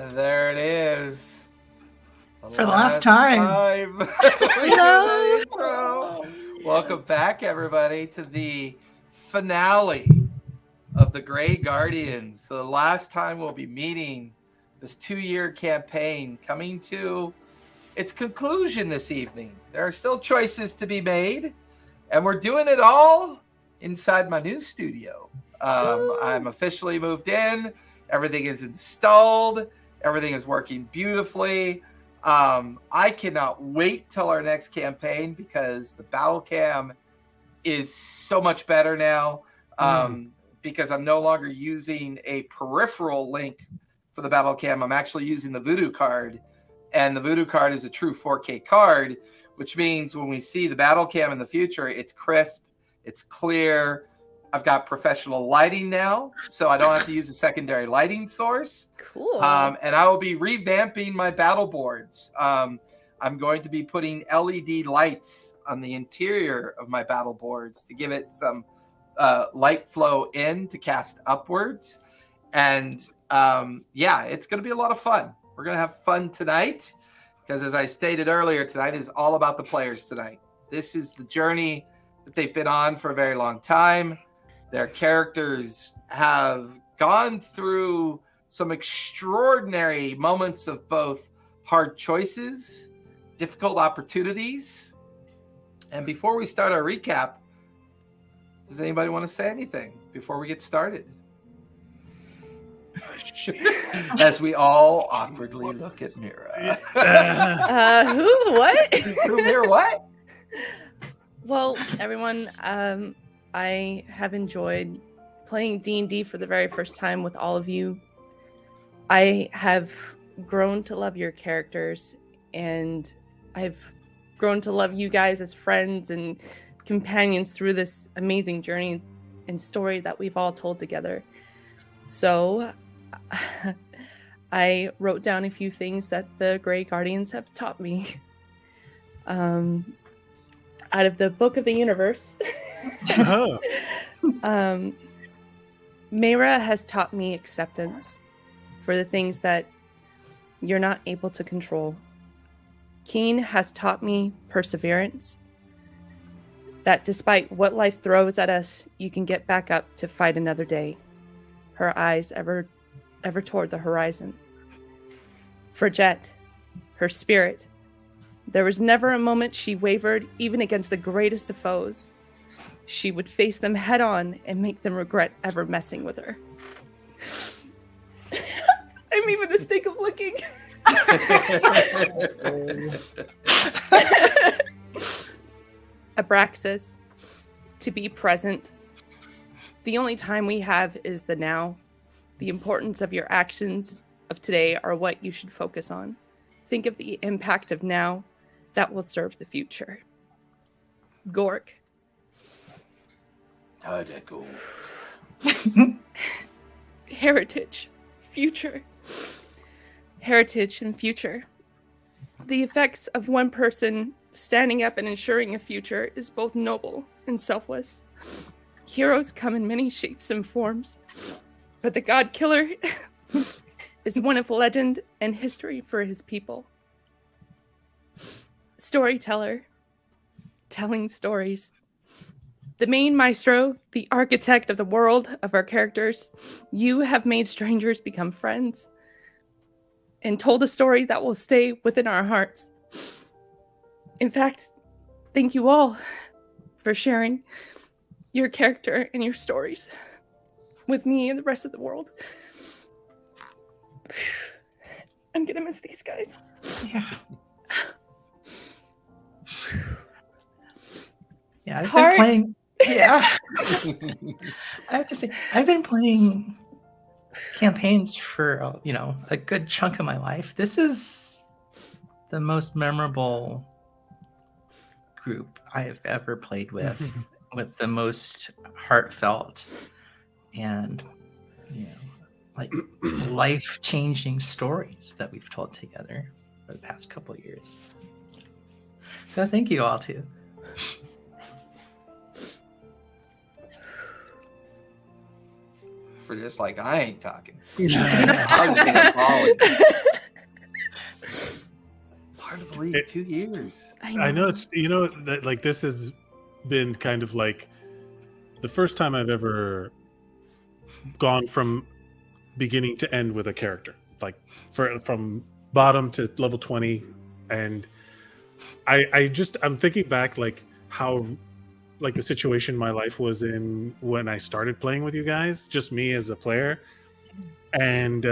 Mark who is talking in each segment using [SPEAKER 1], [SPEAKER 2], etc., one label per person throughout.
[SPEAKER 1] There it is.
[SPEAKER 2] For the last time.
[SPEAKER 1] We hear the intro. Welcome back, everybody, to the finale of the Grey Guardians. The last time we'll be meeting this 2-year campaign coming to its conclusion this evening. There are still choices to be made, and we're doing it all inside my new studio. I'm officially moved in. Everything is installed. Everything is working beautifully. I cannot wait till our next campaign because the battle cam is so much better now. Because I'm no longer using a peripheral link for the battle cam. I'm actually using the Voodoo card, and the Voodoo card is a true 4K card, which means when we see the battle cam in the future, it's crisp, it's clear. I've got professional lighting now, so I don't have to use a secondary lighting source.
[SPEAKER 3] Cool.
[SPEAKER 1] And I will be revamping my battle boards. I'm going to be putting LED lights on the interior of my battle boards to give it some light flow in to cast upwards. And it's going to be a lot of fun. We're going to have fun tonight because, as I stated earlier, tonight is all about the players tonight. This is the journey that they've been on for a very long time. Their characters have gone through some extraordinary moments of both hard choices, difficult opportunities. And before we start our recap, does anybody want to say anything before we get started? As we all awkwardly look at Mira.
[SPEAKER 3] Who? What?
[SPEAKER 1] Who, Mira, what?
[SPEAKER 3] Well, everyone, I have enjoyed playing D&D for the very first time with all of you. I have grown to love your characters, and I've grown to love you guys as friends and companions through this amazing journey and story that we've all told together. So I wrote down a few things that the Grey Guardians have taught me. Out of the Book of the Universe. Mayra has taught me acceptance for the things that you're not able to control. Keen has taught me perseverance. That despite what life throws at us, you can get back up to fight another day. Her eyes ever toward the horizon. For Jet, her spirit. There was never a moment she wavered, even against the greatest of foes. She would face them head on and make them regret ever messing with her. I'm even the stake of looking. Abraxas, to be present. The only time we have is the now. The importance of your actions of today are what you should focus on. Think of the impact of now that will serve the future. Gork. Heritage. Future. Heritage and future. The effects of one person standing up and ensuring a future is both noble and selfless. Heroes come in many shapes and forms, but the God Killer is one of legend and history for his people. Storyteller, telling stories. The main maestro, the architect of the world of our characters, you have made strangers become friends and told a story that will stay within our hearts. In fact, thank you all for sharing your character and your stories with me and the rest of the world. I'm gonna miss these guys.
[SPEAKER 2] Yeah. Yeah, I've been playing. Yeah. I have to say, I've been playing campaigns for, a good chunk of my life. This is the most memorable group I have ever played with the most heartfelt and, life-changing stories that we've told together for the past couple of years. So thank you all too.
[SPEAKER 1] were just like, I ain't talking. I was being appalled. Hard to believe, 2 years.
[SPEAKER 4] I know it's that like this has been kind of like the first time I've ever gone from beginning to end with a character, like from bottom to level 20, and I'm thinking back like how like the situation my life was in when I started playing with you guys, just me as a player, and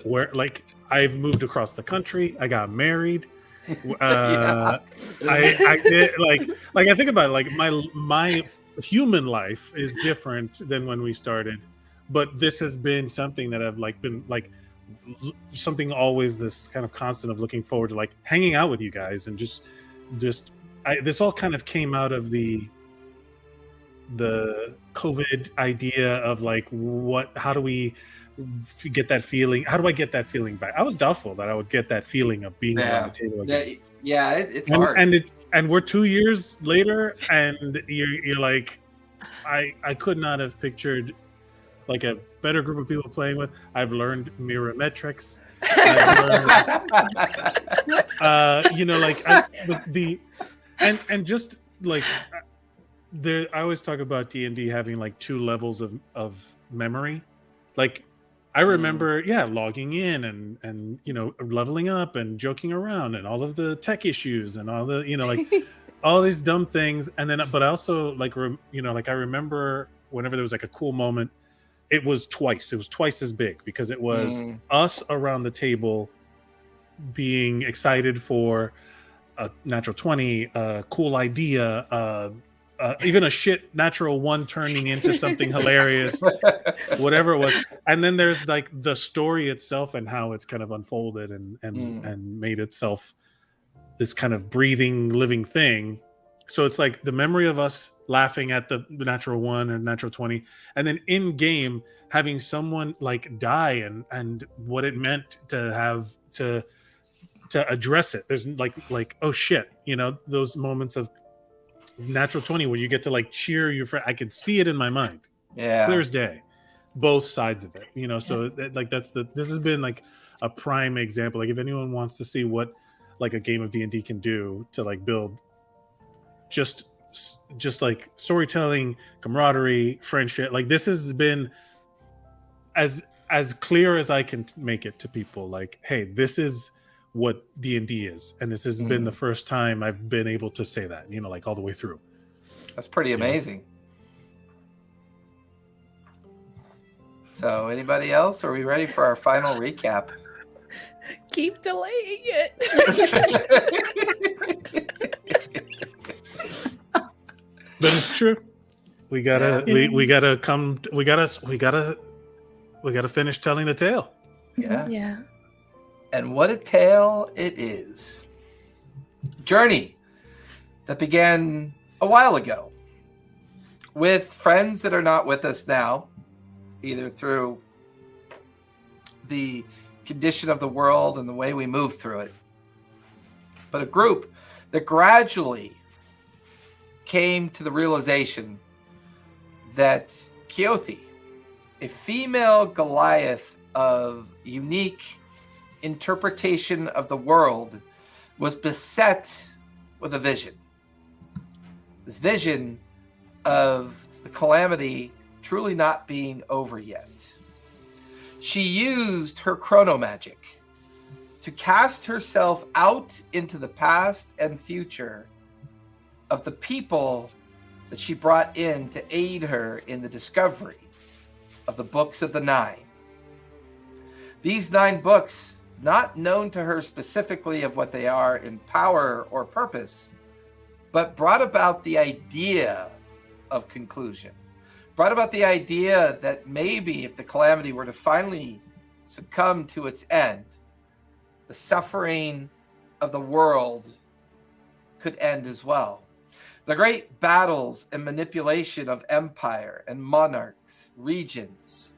[SPEAKER 4] where like I've moved across the country, I got married. I did like I think about it, like my human life is different than when we started, but this has been something that I've like been like something always this kind of constant of looking forward to, like hanging out with you guys, and just this all kind of came out of the COVID idea of like how do we get that feeling? How do I get that feeling back? I was doubtful that I would get that feeling of being around the table again.
[SPEAKER 1] It's hard.
[SPEAKER 4] And we're 2 years later, and you're like, I could not have pictured like a better group of people playing with. I've learned mirror metrics. And just like there, I always talk about D&D having like 2 levels of memory. Like I remember, logging in and leveling up and joking around and all of the tech issues and all the like all these dumb things. And then, but I also like I remember whenever there was like a cool moment, it was twice as big, because it was us around the table being excited for a natural 20, a cool idea, even a shit natural 1 turning into something hilarious, whatever it was. And then there's like the story itself and how it's kind of unfolded and made itself this kind of breathing, living thing. So it's like the memory of us laughing at the natural 1 and natural 20, and then in game having someone like die and what it meant to have to address it. There's like oh shit, those moments of natural 20 where you get to like cheer your friend. I could see it in my mind, clear as day, both sides of it. So like this has been like a prime example. Like if anyone wants to see what like a game of D&D can do to like build just like storytelling, camaraderie, friendship, like this has been as clear as I can make it to people. Like, hey, this is what D&D is, and this has been the first time I've been able to say that, like all the way through.
[SPEAKER 1] That's pretty amazing. So anybody else? Are we ready for our final recap?
[SPEAKER 3] Keep delaying it.
[SPEAKER 4] But it's true. We gotta finish telling the tale.
[SPEAKER 3] Yeah.
[SPEAKER 1] And what a tale it is. Journey that began a while ago with friends that are not with us now, either through the condition of the world and the way we move through it, but a group that gradually came to the realization that Ghelfi, a female Goliath of unique interpretation of the world, was beset with a vision. This vision of the Calamity truly not being over yet. She used her chrono magic to cast herself out into the past and future of the people that she brought in to aid her in the discovery of the books of the 9. These 9 books, not known to her specifically of what they are in power or purpose, but brought about the idea of conclusion. Brought about the idea that maybe if the Calamity were to finally succumb to its end, the suffering of the world could end as well. The great battles and manipulation of empire and monarchs, regions,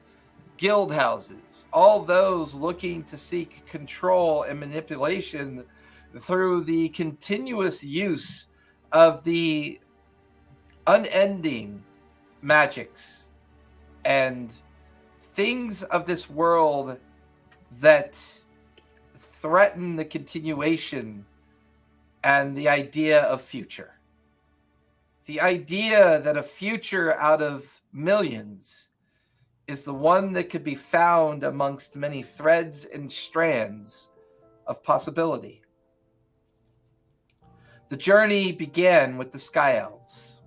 [SPEAKER 1] guild houses, all those looking to seek control and manipulation through the continuous use of the unending magics and things of this world that threaten the continuation and the idea of future. The idea that a future out of millions is the one that could be found amongst many threads and strands of possibility. The journey began with the Sky Elves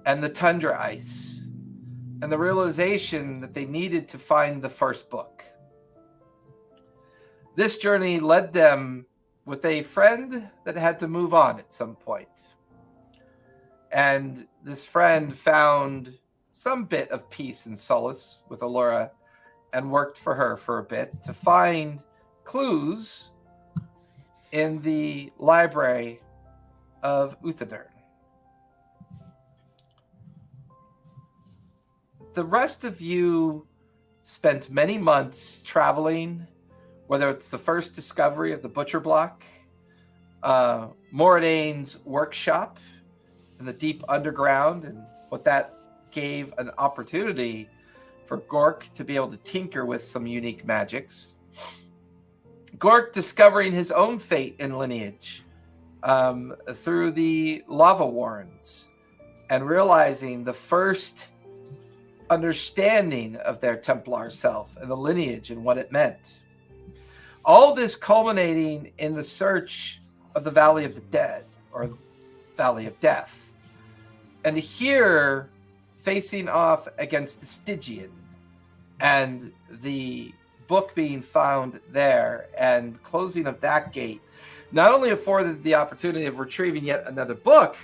[SPEAKER 1] and the Tundra Ice and the realization that they needed to find the first book. This journey led them with a friend that had to move on at some point. And this friend found some bit of peace and solace with Allura and worked for her for a bit to find clues in the library of Uthadern. The rest of you spent many months traveling, whether it's the first discovery of the Butcher Block, Mordane's workshop in the deep underground, and what that gave an opportunity for Gork to be able to tinker with some unique magics. Gork discovering his own fate and lineage through the Lava Warrens and realizing the first understanding of their Templar self and the lineage and what it meant. All this culminating in the search of the Valley of the Dead, or Valley of Death. And here, facing off against the Stygian and the book being found there and closing of that gate, not only afforded the opportunity of retrieving yet another book,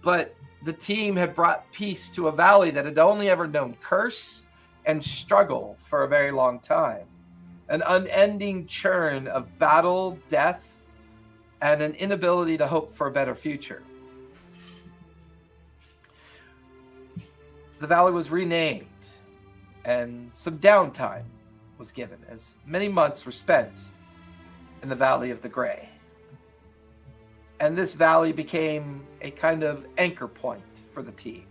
[SPEAKER 1] but the team had brought peace to a valley that had only ever known curse and struggle for a very long time. An unending churn of battle, death, and an inability to hope for a better future. The valley was renamed, and some downtime was given, as many months were spent in the Valley of the Grey. And this valley became a kind of anchor point for the team,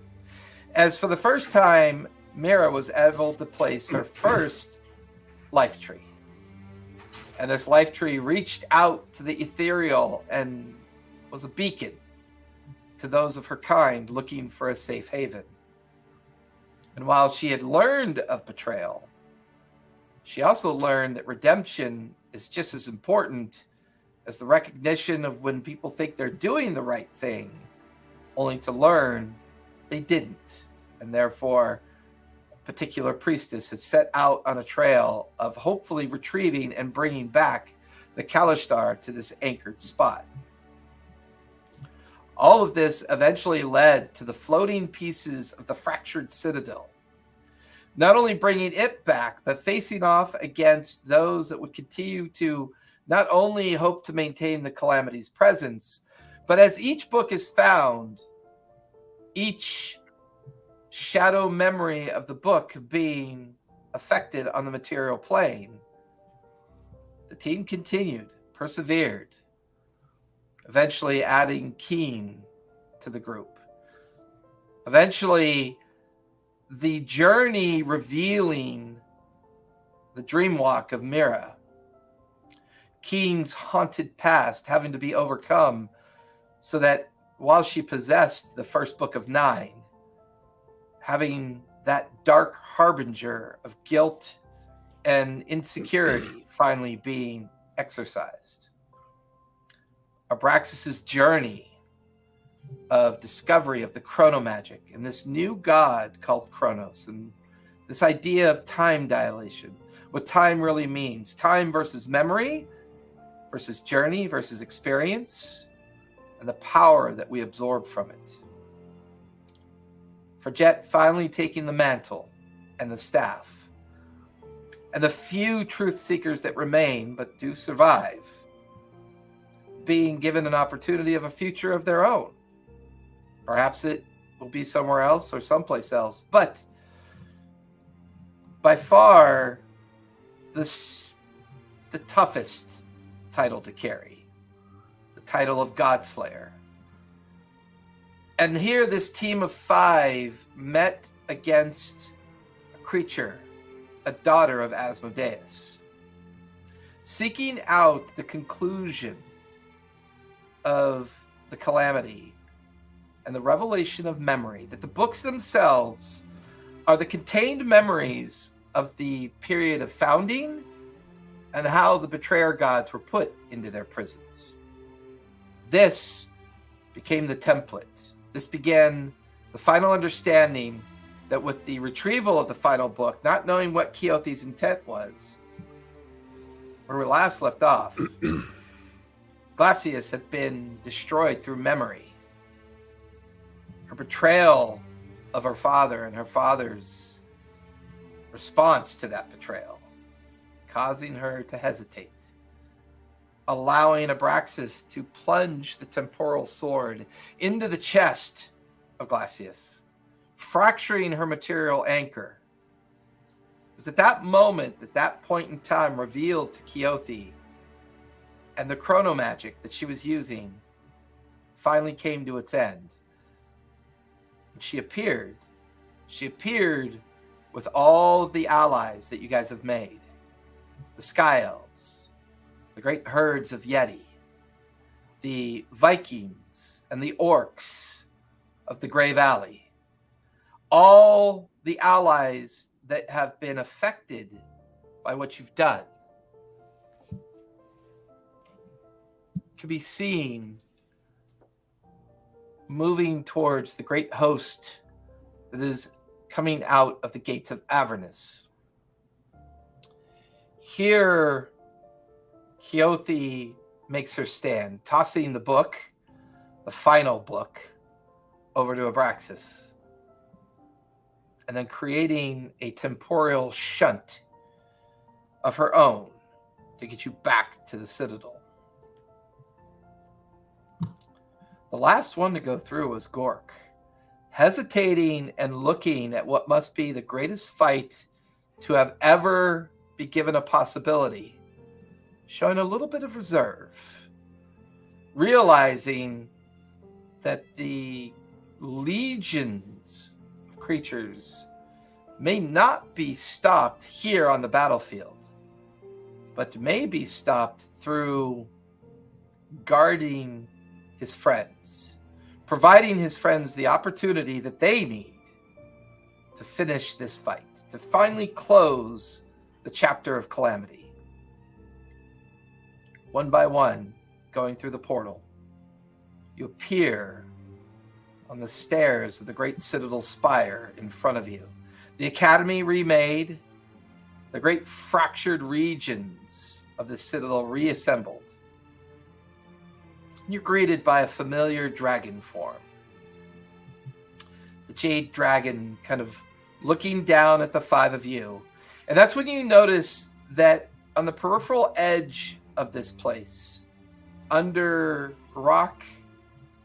[SPEAKER 1] as for the first time, Mira was able to place her first life tree. And this life tree reached out to the ethereal and was a beacon to those of her kind looking for a safe haven. And while she had learned of betrayal, she also learned that redemption is just as important as the recognition of when people think they're doing the right thing, only to learn they didn't. And therefore, a particular priestess had set out on a trail of hopefully retrieving and bringing back the Kalishtar to this anchored spot. All of this eventually led to the floating pieces of the fractured citadel, not only bringing it back, but facing off against those that would continue to not only hope to maintain the Calamity's presence, but as each book is found, each shadow memory of the book being affected on the material plane, the team continued, persevered, eventually adding Keen to the group. Eventually, the journey revealing the dream walk of Mira, Keen's haunted past having to be overcome so that while she possessed the first book of 9, having that dark harbinger of guilt and insecurity finally being exorcised. Abraxas's journey of discovery of the chronomagic and this new god called Chronos, and this idea of time dilation, what time really means, time versus memory versus journey versus experience, and the power that we absorb from it. For Jet finally taking the mantle and the staff, and the few truth seekers that remain but do survive, being given an opportunity of a future of their own. Perhaps it will be somewhere else or someplace else, but by far the toughest title to carry, the title of Godslayer. And here this team of 5 met against a creature, a daughter of Asmodeus, seeking out the conclusion of the Calamity and the revelation of memory, that the books themselves are the contained memories of the period of founding and how the betrayer gods were put into their prisons. This became the template. This began the final understanding that with the retrieval of the final book, not knowing what Ghelfi's intent was, where we last left off, Glacius had been destroyed through memory. Her betrayal of her father and her father's response to that betrayal, causing her to hesitate, allowing Abraxas to plunge the temporal sword into the chest of Glacius, fracturing her material anchor. It was at that moment, at that point in time, revealed to Ghelfi, and the chronomagic that she was using finally came to its end. And she appeared with all of the allies that you guys have made. The Sky Elves, the great herds of Yeti, the Vikings and the Orcs of the Grey Valley. All the allies that have been affected by what you've done can be seen moving towards the great host that is coming out of the gates of Avernus. Here, Ghelfi makes her stand, tossing the book, the final book, over to Abraxas, and then creating a temporal shunt of her own to get you back to the Citadel. The last one to go through was Gork, hesitating and looking at what must be the greatest fight to have ever be given a possibility, showing a little bit of reserve, realizing that the legions of creatures may not be stopped here on the battlefield, but may be stopped through guarding his friends, providing his friends the opportunity that they need to finish this fight, to finally close the chapter of Calamity. One by one, going through the portal, you appear on the stairs of the great Citadel spire in front of you. The Academy remade, the great fractured regions of the Citadel reassembled. You're greeted by a familiar dragon form. The Jade Dragon kind of looking down at the five of you. And that's when you notice that on the peripheral edge of this place, under rock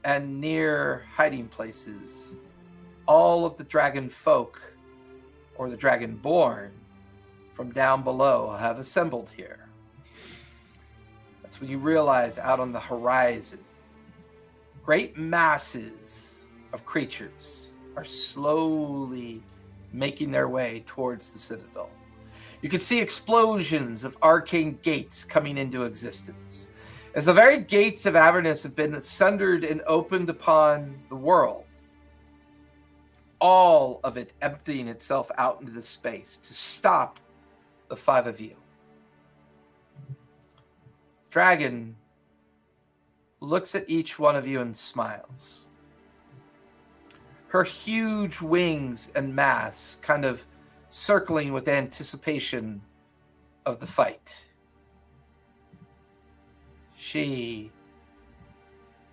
[SPEAKER 1] and near hiding places, all of the dragon folk, or the dragonborn, from down below have assembled here. That's when you realize out on the horizon, great masses of creatures are slowly making their way towards the Citadel. You can see explosions of arcane gates coming into existence, as the very gates of Avernus have been sundered and opened upon the world. All of it emptying itself out into the space to stop the five of you. The dragon looks at each one of you and smiles. Her huge wings and mass kind of circling with anticipation of the fight. She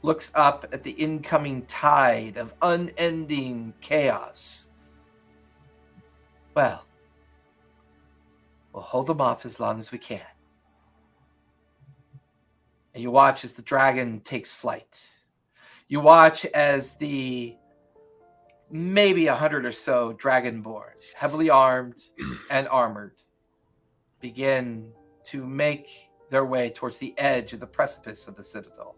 [SPEAKER 1] looks up at the incoming tide of unending chaos. Well, we'll hold them off as long as we can. And you watch as the dragon takes flight. You watch as the maybe 100 or so dragonborn, heavily armed and armored, begin to make their way towards the edge of the precipice of the Citadel.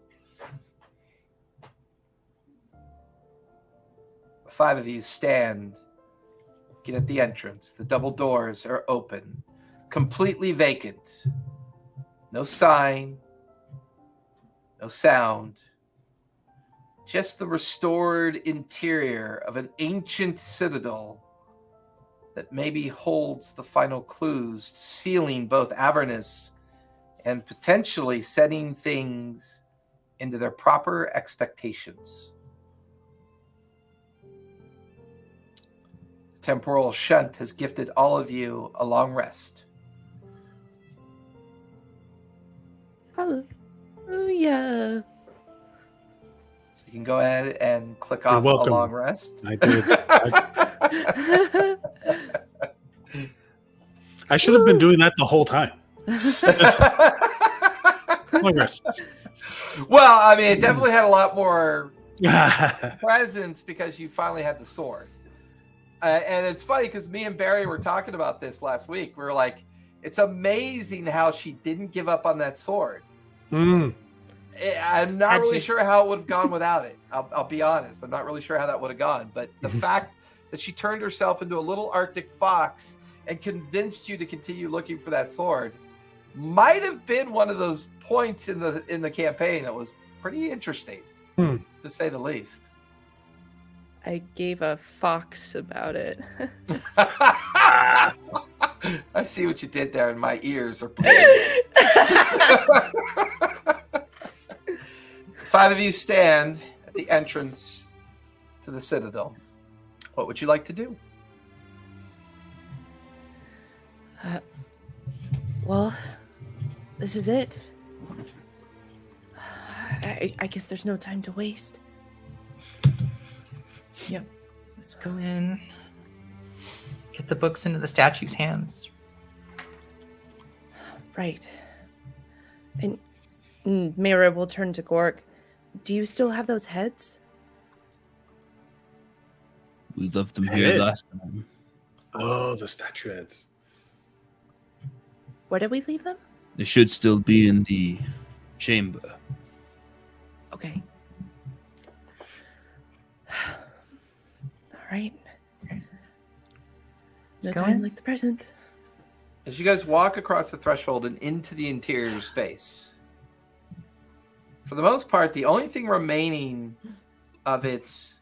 [SPEAKER 1] The five of you stand Looking at the entrance, the double doors are open, completely vacant. No sign, no sound. Just the restored interior of an ancient citadel that maybe holds the final clues to sealing both Avernus and potentially setting things into their proper expectations. The temporal shunt has gifted all of you a long rest.
[SPEAKER 3] Hallelujah.
[SPEAKER 1] So you can go ahead and click
[SPEAKER 4] You're
[SPEAKER 1] off a
[SPEAKER 4] welcome.
[SPEAKER 1] long rest.
[SPEAKER 4] I did. I should have been doing that the whole time. Long rest.
[SPEAKER 1] Well, I mean, it definitely had a lot more presence because you finally had the sword. And it's funny because me and Barry were talking about this last week. We were like, it's amazing how she didn't give up on that sword.
[SPEAKER 4] Mm.
[SPEAKER 1] I'm not really sure how it would have gone without it. I'll be honest. I'm not really sure how that would have gone. But the fact that she turned herself into a little Arctic fox and convinced you to continue looking for that sword might have been one of those points in the campaign that was pretty interesting, to say the least.
[SPEAKER 3] I gave a fox about it.
[SPEAKER 1] I see what you did there, and my ears are bleeding. 5 of you stand at the entrance to the Citadel. What would you like to do?
[SPEAKER 3] Well, this is it. I guess there's no time to waste.
[SPEAKER 2] Yep. Let's go in. Get the books into the statue's hands.
[SPEAKER 3] Right. And Mira will turn to Gork. Do you still have those heads?
[SPEAKER 5] We left them here
[SPEAKER 4] Head?
[SPEAKER 5] last time.
[SPEAKER 4] Oh, the statuettes.
[SPEAKER 3] Where did we leave them?
[SPEAKER 5] They should still be in the chamber.
[SPEAKER 3] Okay. All right. No
[SPEAKER 2] Let's go
[SPEAKER 3] time
[SPEAKER 2] in.
[SPEAKER 3] like the present.
[SPEAKER 1] As you guys walk across the threshold and into the interior space, for the most part, the only thing remaining of its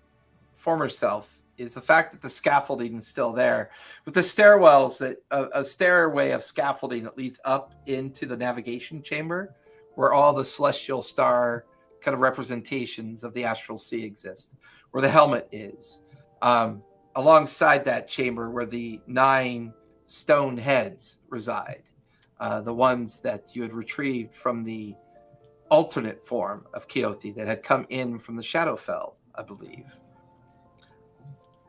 [SPEAKER 1] former self is the fact that the scaffolding is still there, with the stairwells that a stairway of scaffolding that leads up into the navigation chamber, where all the celestial star kind of representations of the astral sea exist, where the helmet is, alongside that chamber where the 9 stone heads reside, the ones that you had retrieved from the alternate form of Keothi that had come in from the Shadowfell, I believe.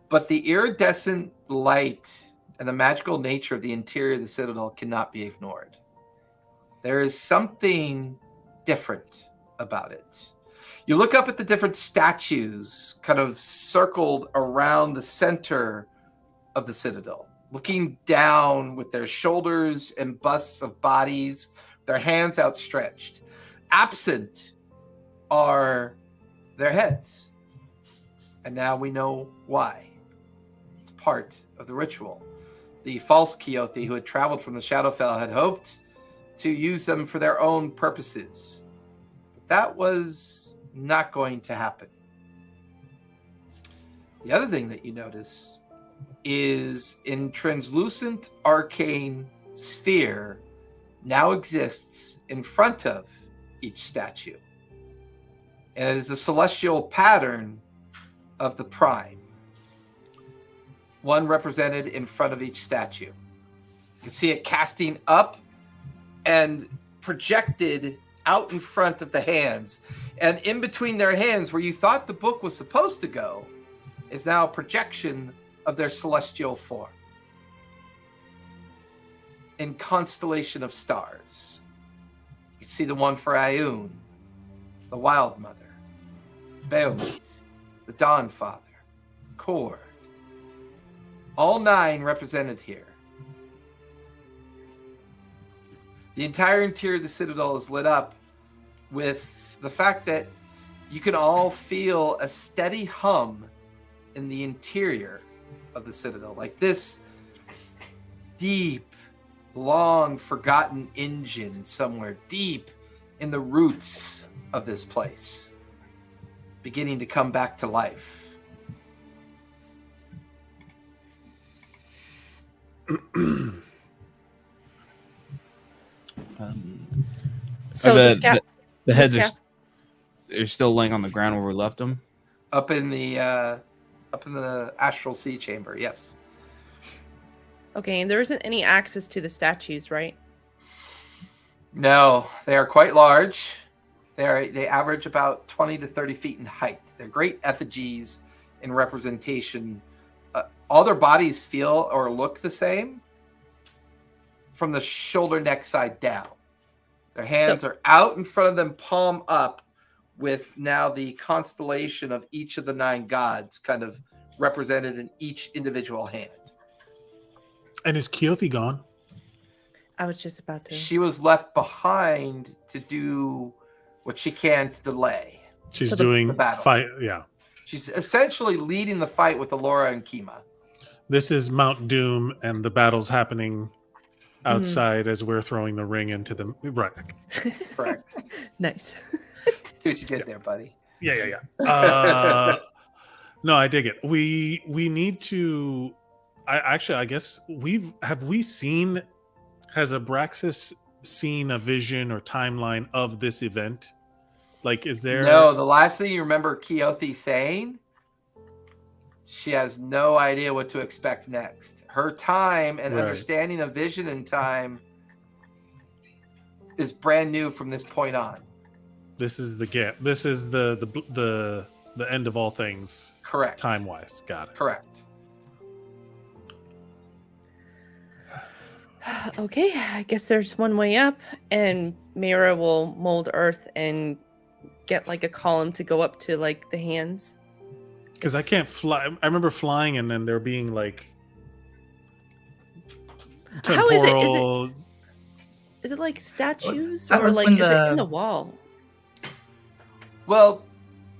[SPEAKER 1] But the iridescent light and the magical nature of the interior of the Citadel cannot be ignored. There is something different about it. You look up at the different statues kind of circled around the center of the Citadel, looking down with their shoulders and busts of bodies, their hands outstretched. Absent are their heads. And now we know why. It's part of the ritual. The false Keothi who had traveled from the Shadowfell had hoped to use them for their own purposes. But that was not going to happen. The other thing that you notice is in translucent arcane sphere now exists in front of each statue. And it is the celestial pattern of the prime. One represented in front of each statue. You can see it casting up and projected out in front of the hands. And in between their hands, where you thought the book was supposed to go, is now a projection of their celestial form. In constellation of stars. You can see the one for Ayun, the Wild Mother, Bahamut, the Dawn Father, Cord. All 9 represented here. The entire interior of the Citadel is lit up with the fact that you can all feel a steady hum in the interior of the Citadel. Like this deep, long forgotten engine somewhere deep in the roots of this place, beginning to come back to life.
[SPEAKER 3] So
[SPEAKER 5] the heads are still laying on the ground where we left them.
[SPEAKER 1] Up in the astral sea chamber, yes.
[SPEAKER 3] Okay, and there isn't any access to the statues, right?
[SPEAKER 1] No, they are quite large. They average about 20 to 30 feet in height. They're great effigies in representation. All their bodies feel or look the same from the shoulder neck side down. Their hands are out in front of them, palm up, with now the constellation of each of the 9 gods kind of represented in each individual hand.
[SPEAKER 4] And is Ghelfi gone?
[SPEAKER 3] I was just about to.
[SPEAKER 1] She was left behind to do what she can to delay.
[SPEAKER 4] She's
[SPEAKER 3] So
[SPEAKER 4] doing
[SPEAKER 1] the battle.
[SPEAKER 4] fight. Yeah.
[SPEAKER 1] She's essentially leading the fight with Alora and Kima.
[SPEAKER 4] This is Mount Doom, and the battle's happening outside as we're throwing the ring into the right.
[SPEAKER 1] Correct.
[SPEAKER 3] Nice.
[SPEAKER 1] See what you did there, buddy.
[SPEAKER 4] Yeah. No, I dig it. We need to. I guess has Abraxas seen a vision or timeline of this event? Like, is there?
[SPEAKER 1] No, the last thing you remember Ghelfi saying, she has no idea what to expect next. Her time and understanding of vision and time is brand new from this point on.
[SPEAKER 4] This is the gap. This is the end of all things.
[SPEAKER 1] Correct.
[SPEAKER 4] Time wise, got it.
[SPEAKER 1] Correct.
[SPEAKER 3] Okay, I guess there's one way up, and Mira will mold earth and get like a column to go up to like the hands.
[SPEAKER 4] Because I can't fly. I remember flying, and then there being like
[SPEAKER 3] How is it?
[SPEAKER 4] temporal.
[SPEAKER 3] Is it like statues,
[SPEAKER 2] That
[SPEAKER 3] or
[SPEAKER 2] was
[SPEAKER 3] like
[SPEAKER 2] when
[SPEAKER 3] is it in the wall?
[SPEAKER 1] Well,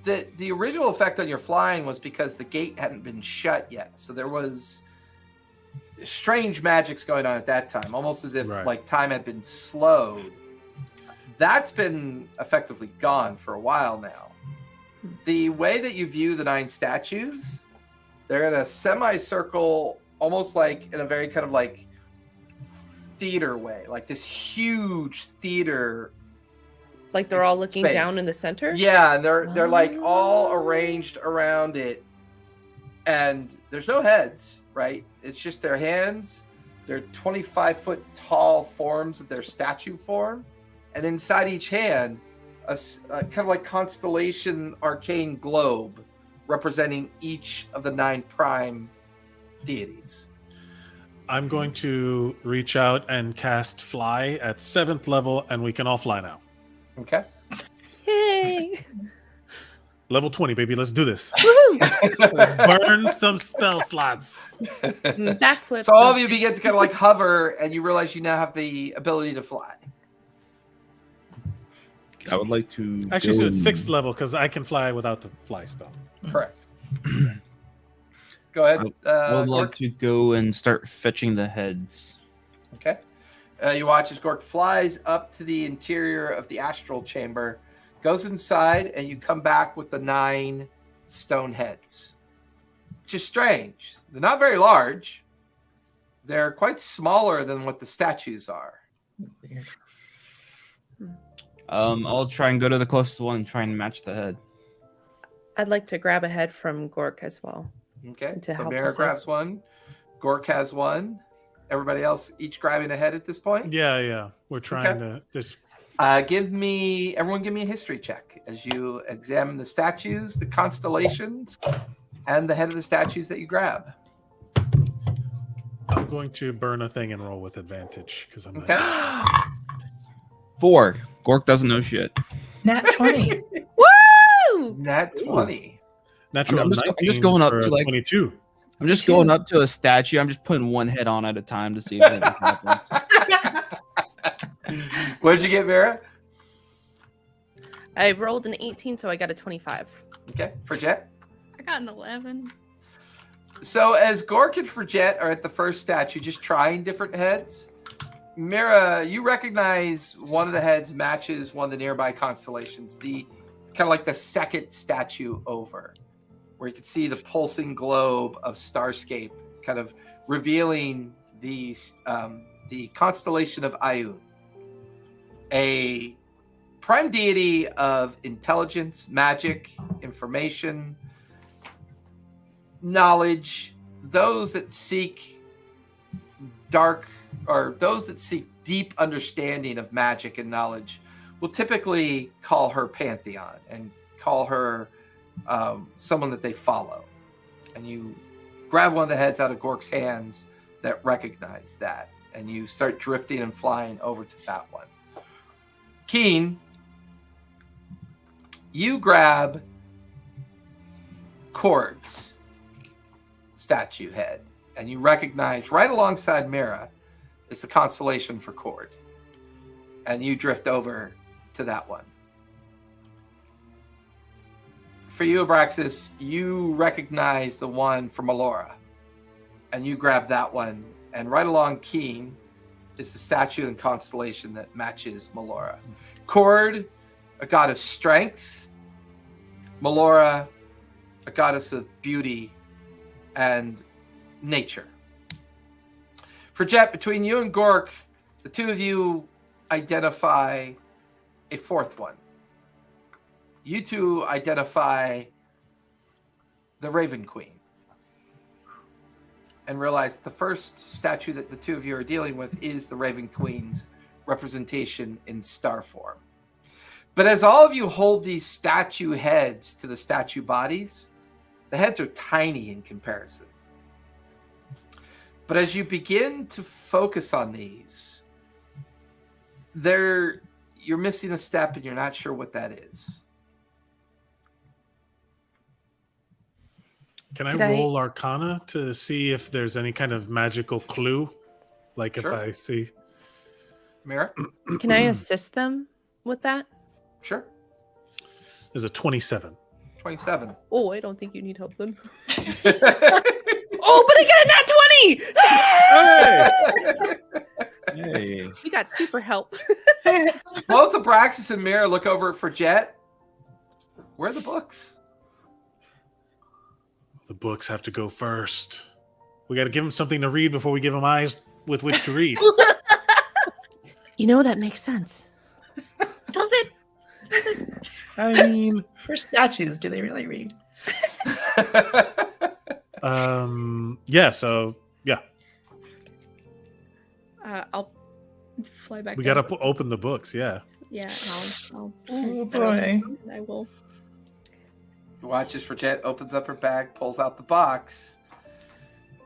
[SPEAKER 1] the original effect on your flying was because the gate hadn't been shut yet. So there was strange magics going on at that time, almost as if like time had been slowed. That's been effectively gone for a while now. The way that you view the 9 statues, they're in a semicircle, almost like in a very kind of like theater way, like this huge theater.
[SPEAKER 3] Like they're all looking
[SPEAKER 1] space.
[SPEAKER 3] down in the center?
[SPEAKER 1] Yeah, and they're like all arranged around it. And there's no heads, right? It's just their hands. They're 25-foot tall forms of their statue form. And inside each hand, a kind of like constellation arcane globe representing each of the 9 prime deities.
[SPEAKER 4] I'm going to reach out and cast fly at 7th level, and we can all fly now.
[SPEAKER 1] Okay.
[SPEAKER 3] Yay!
[SPEAKER 4] Level 20, baby. Let's do this.
[SPEAKER 3] Woohoo!
[SPEAKER 4] Let's burn some spell slots.
[SPEAKER 3] Backflip.
[SPEAKER 1] So all of you begin to kind of like hover, and you realize you now have the ability to fly.
[SPEAKER 5] I would like to
[SPEAKER 4] Actually,
[SPEAKER 5] go
[SPEAKER 4] so it's
[SPEAKER 5] and-
[SPEAKER 4] 6th level because I can fly without the fly spell.
[SPEAKER 1] Correct. Go ahead.
[SPEAKER 5] I would like
[SPEAKER 1] Gork.
[SPEAKER 5] to go and start fetching the heads.
[SPEAKER 1] Okay. You watch as Gork flies up to the interior of the astral chamber, goes inside, and you come back with the 9 stone heads. Which is strange. They're not very large. They're quite smaller than what the statues are.
[SPEAKER 5] I'll try and go to the closest one and try and match the head.
[SPEAKER 3] I'd like to grab a head from Gork as well.
[SPEAKER 1] Okay.
[SPEAKER 3] To
[SPEAKER 1] So
[SPEAKER 3] help
[SPEAKER 1] Mara grabs
[SPEAKER 3] assist.
[SPEAKER 1] one. Gork has one. Everybody else each grabbing a head at this point?
[SPEAKER 4] Yeah. We're trying to just.
[SPEAKER 1] Everyone give me a history check as you examine the statues, the constellations, and the head of the statues that you grab.
[SPEAKER 4] I'm going to burn a thing and roll with advantage because I'm
[SPEAKER 1] Okay.
[SPEAKER 5] 4. Gork doesn't know shit.
[SPEAKER 2] Nat 20.
[SPEAKER 3] Woo!
[SPEAKER 1] Nat 20.
[SPEAKER 4] natural
[SPEAKER 5] I'm just
[SPEAKER 4] 19
[SPEAKER 5] going up
[SPEAKER 4] for
[SPEAKER 5] to, like-
[SPEAKER 4] 22.
[SPEAKER 5] I'm just going up to a statue. I'm just putting one head on at a time to see if anything happens.
[SPEAKER 1] What did you get, Mara?
[SPEAKER 3] I rolled an 18, so I got a 25.
[SPEAKER 1] Okay. For Jet?
[SPEAKER 6] I got an 11.
[SPEAKER 1] So as Gork and Fridget are at the first statue, just trying different heads, Mira, you recognize one of the heads matches one of the nearby constellations, the kind of like the second statue over, where you can see the pulsing globe of Starscape kind of revealing the constellation of Ayun, a prime deity of intelligence, magic, information, knowledge. Those that seek deep understanding of magic and knowledge will typically call her Pantheon and call her someone that they follow. And you grab one of the heads out of Gork's hands that recognize that, and you start drifting and flying over to that one. Keen, you grab Cord's statue head, and you recognize right alongside Mira is the constellation for Cord, and you drift over to that one. For you, Abraxas, you recognize the one for Melora, and you grab that one, and right along Keen is the statue and constellation that matches Melora. Cord, a god of strength. Melora, a goddess of beauty and nature. For Jet, between you and Gork, the two of you identify a fourth one. You two identify the Raven Queen and realize the first statue that the two of you are dealing with is the Raven Queen's representation in star form. But as all of you hold these statue heads to the statue bodies, the heads are tiny in comparison. But as you begin to focus on these, you're missing a step and you're not sure what that is.
[SPEAKER 4] Can I roll Arcana to see if there's any kind of magical clue? Like
[SPEAKER 1] Sure.
[SPEAKER 4] if I see...
[SPEAKER 1] Mira?
[SPEAKER 3] Can I assist them with that?
[SPEAKER 1] Sure.
[SPEAKER 4] There's a 27.
[SPEAKER 1] 27.
[SPEAKER 3] Oh, I don't think you need help then. Oh, but I got a nat 20!
[SPEAKER 5] Hey.
[SPEAKER 3] You got super help.
[SPEAKER 1] Both Abraxas and Mira look over for Jet. Where are the books?
[SPEAKER 4] The books have to go first. We got to give them something to read before we give them eyes with which to read.
[SPEAKER 3] You know, that makes sense.
[SPEAKER 2] Does it? Does it?
[SPEAKER 4] I mean...
[SPEAKER 2] For statues, do they really read?
[SPEAKER 4] Yeah, so, yeah.
[SPEAKER 6] I'll fly back.
[SPEAKER 4] We got to open the books, yeah.
[SPEAKER 6] Yeah, I'll
[SPEAKER 2] Oh
[SPEAKER 6] set up
[SPEAKER 2] boy.
[SPEAKER 6] and I will.
[SPEAKER 1] Watches for Jet, opens up her bag, pulls out the box.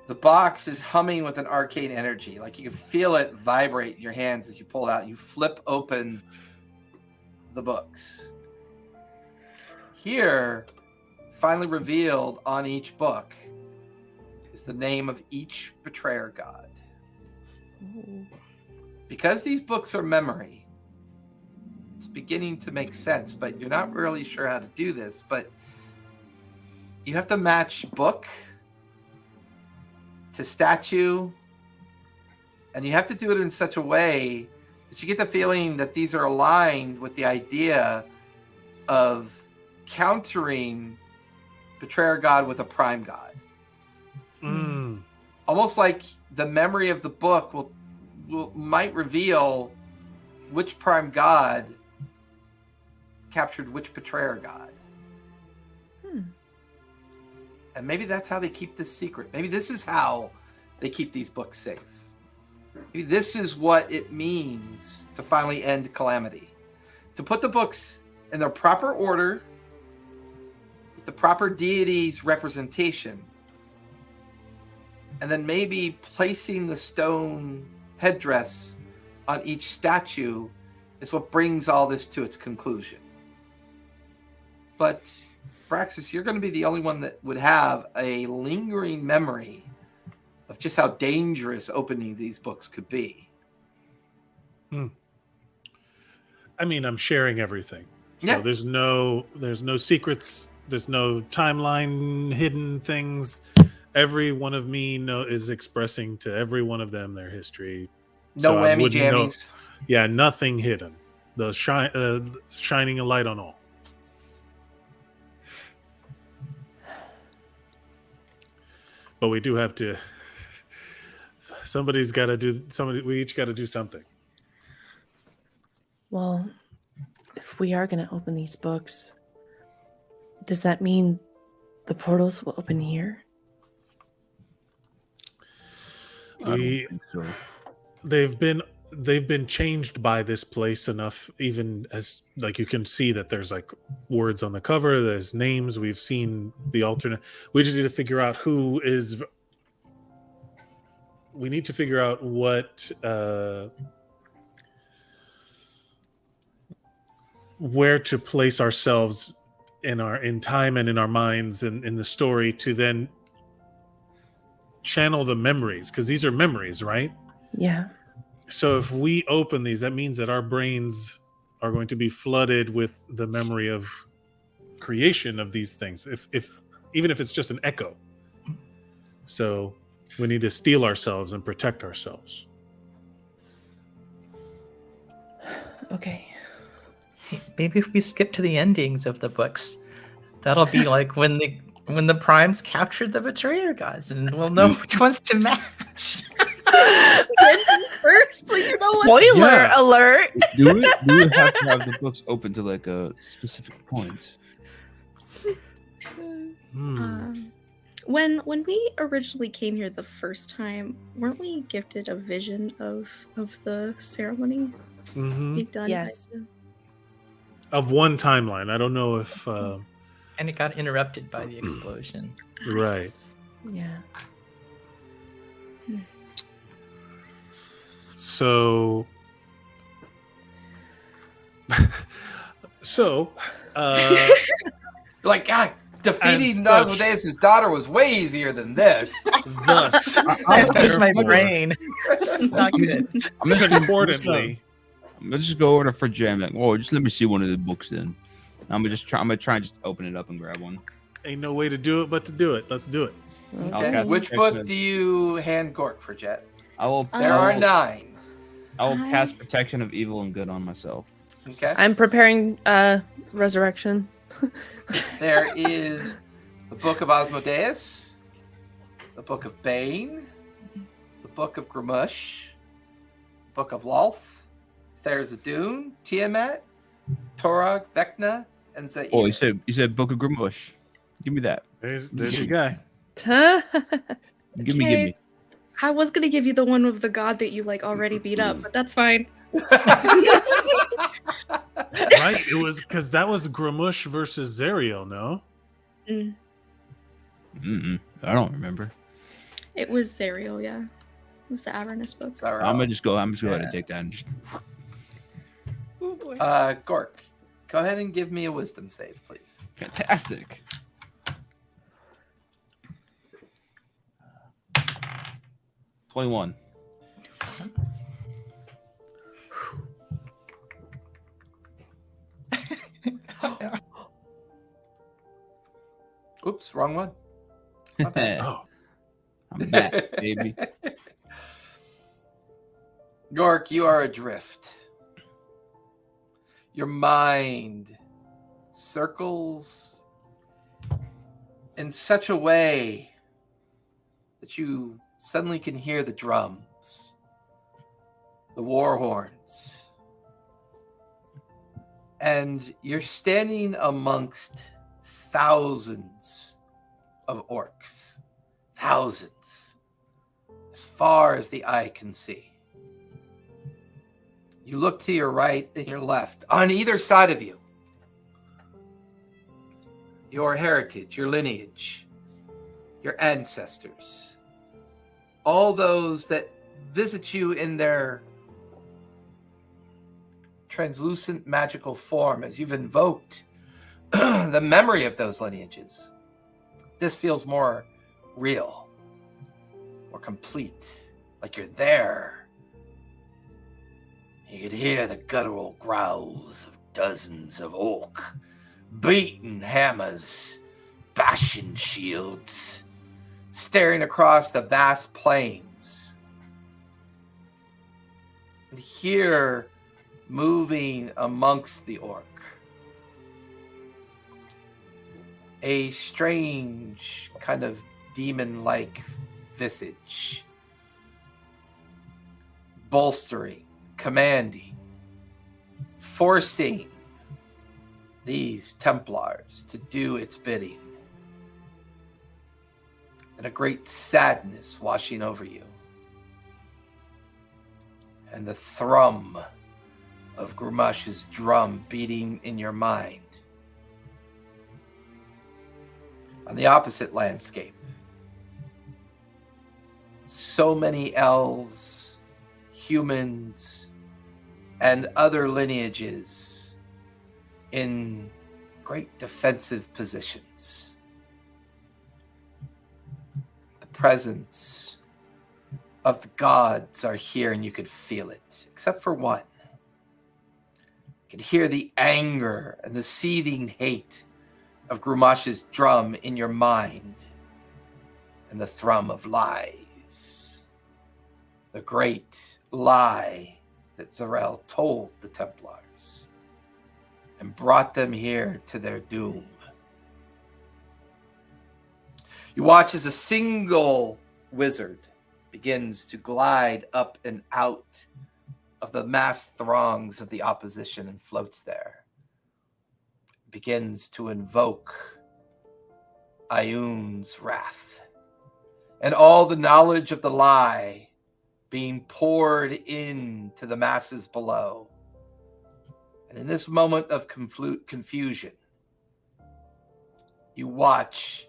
[SPEAKER 1] The box is humming with an arcane energy. Like you can feel it vibrate in your hands as you pull it out. You flip open the books. Here, finally revealed on each book, is the name of each betrayer god.
[SPEAKER 3] Ooh.
[SPEAKER 1] Because these books are memory, it's beginning to make sense, but you're not really sure how to do this, but you have to match book to statue, and you have to do it in such a way that you get the feeling that these are aligned with the idea of countering betrayer god with a prime god.
[SPEAKER 4] Mm.
[SPEAKER 1] Almost like the memory of the book might reveal which prime god captured which betrayer god. And maybe that's how they keep this secret. Maybe this is how they keep these books safe. Maybe this is what it means to finally end Calamity. To put the books in their proper order, with the proper deity's representation, and then maybe placing the stone headdress on each statue is what brings all this to its conclusion. But Braxis, you're going to be the only one that would have a lingering memory of just how dangerous opening these books could be.
[SPEAKER 4] I mean, I'm sharing everything. So
[SPEAKER 1] Yeah.
[SPEAKER 4] there's no secrets. There's no timeline hidden things. every one of me is expressing to every one of them their history.
[SPEAKER 1] No
[SPEAKER 4] I
[SPEAKER 1] whammy
[SPEAKER 4] wouldn't know-
[SPEAKER 1] jammies.
[SPEAKER 4] Yeah, nothing hidden. The shining a light on all. But we do have to. Somebody's got to do. We each got to do something.
[SPEAKER 3] Well, if we are going to open these books, does that mean the portals will open here?
[SPEAKER 5] I don't think so.
[SPEAKER 4] They've been changed by this place enough, even as like you can see that there's like words on the cover, there's names, we've seen the alternate. We just need to figure out who is. We need to figure out what where to place ourselves in time and in our minds and in the story to then channel the memories, because these are memories, right?
[SPEAKER 3] Yeah.
[SPEAKER 4] So if we open these, that means that our brains are going to be flooded with the memory of creation of these things, if even if it's just an echo. So we need to steel ourselves and protect ourselves.
[SPEAKER 3] Okay.
[SPEAKER 2] Maybe if we skip to the endings of the books, that'll be like when the primes captured the betrayer gods, and we'll know which ones to match.
[SPEAKER 6] First, so you know what?
[SPEAKER 3] Spoiler
[SPEAKER 4] Yeah.
[SPEAKER 3] alert!
[SPEAKER 5] Do we have to have the books open to like a specific point?
[SPEAKER 6] When we originally came here the first time, weren't we gifted a vision of the ceremony
[SPEAKER 4] Mm-hmm.
[SPEAKER 6] being done?
[SPEAKER 3] Yes.
[SPEAKER 6] by the-
[SPEAKER 4] Of one timeline. I don't know if
[SPEAKER 2] And it got interrupted by the explosion.
[SPEAKER 4] right.
[SPEAKER 3] Yeah.
[SPEAKER 4] So
[SPEAKER 1] Like, God, defeating
[SPEAKER 4] And such-
[SPEAKER 1] Asmodeus' daughter was way easier than this.
[SPEAKER 4] thus
[SPEAKER 2] There's my
[SPEAKER 4] therefore,
[SPEAKER 2] brain. It's not good.
[SPEAKER 5] I'm just
[SPEAKER 4] importantly,
[SPEAKER 5] Let's just go over to fridge jam. Like, oh, just let me see one of the books then. I'm gonna try and just open it up and grab one.
[SPEAKER 4] ain't no way to do it but to do it. Let's do it.
[SPEAKER 5] I'll
[SPEAKER 1] Okay.
[SPEAKER 5] cast
[SPEAKER 1] Which
[SPEAKER 5] protection
[SPEAKER 1] book
[SPEAKER 5] of-
[SPEAKER 1] do you hand Gork for, Jet?
[SPEAKER 5] I will.
[SPEAKER 1] There
[SPEAKER 5] I
[SPEAKER 1] are
[SPEAKER 5] will-
[SPEAKER 1] 9.
[SPEAKER 5] I will
[SPEAKER 6] I-
[SPEAKER 5] cast protection of evil and good on myself.
[SPEAKER 1] Okay.
[SPEAKER 3] I'm preparing resurrection.
[SPEAKER 1] There is the Book of Asmodeus, the Book of Bane, the Book of Gramush, Book of Lolth, There's a Dune, Tiamat, Torog, Vecna, and Zaire.
[SPEAKER 5] Oh, you said Book of Grimush. Give me that.
[SPEAKER 4] There's your guy.
[SPEAKER 5] Give me.
[SPEAKER 6] I was gonna give you the one with the god that you like already beat up, but that's fine.
[SPEAKER 4] Right? It was because that was Gramush versus Zariel, no?
[SPEAKER 5] I don't remember.
[SPEAKER 6] It was Zariel, yeah. It was the Avernus book.
[SPEAKER 1] It's all right.
[SPEAKER 5] I'm gonna just go ahead
[SPEAKER 2] Yeah.
[SPEAKER 5] and take that. And just...
[SPEAKER 1] Gork, go ahead and give me a wisdom save, please.
[SPEAKER 5] Fantastic. $21.
[SPEAKER 1] Oops, wrong one. My bad.
[SPEAKER 4] Oh,
[SPEAKER 5] I'm back, baby.
[SPEAKER 1] Gork, you are adrift. Your mind circles in such a way that you suddenly can hear the drums, the war horns, and you're standing amongst thousands of orcs, thousands, as far as the eye can see. You look to your right and your left, on either side of you. Your heritage, your lineage, your ancestors, all those that visit you in their translucent magical form as you've invoked the memory of those lineages. This feels more real, more complete, like you're there. You could hear the guttural growls of dozens of orc, beating hammers, bashing shields, staring across the vast plains. And here, moving amongst the orc, a strange kind of demon-like visage, bolstering, commanding, forcing these Templars to do its bidding, and a great sadness washing over you, and the thrum of Grumash's drum beating in your mind. On the opposite landscape, so many elves, humans, and other lineages in great defensive positions. The presence of the gods are here, and you could feel it, except for one. You could hear the anger and the seething hate of Grumash's drum in your mind, and the thrum of lies. The great lie that Zarel told the Templars and brought them here to their doom. You watch as a single wizard begins to glide up and out of the massed throngs of the opposition and floats there. Begins to invoke Ioun's wrath, and all the knowledge of the lie being poured into the masses below. And in this moment of confusion, you watch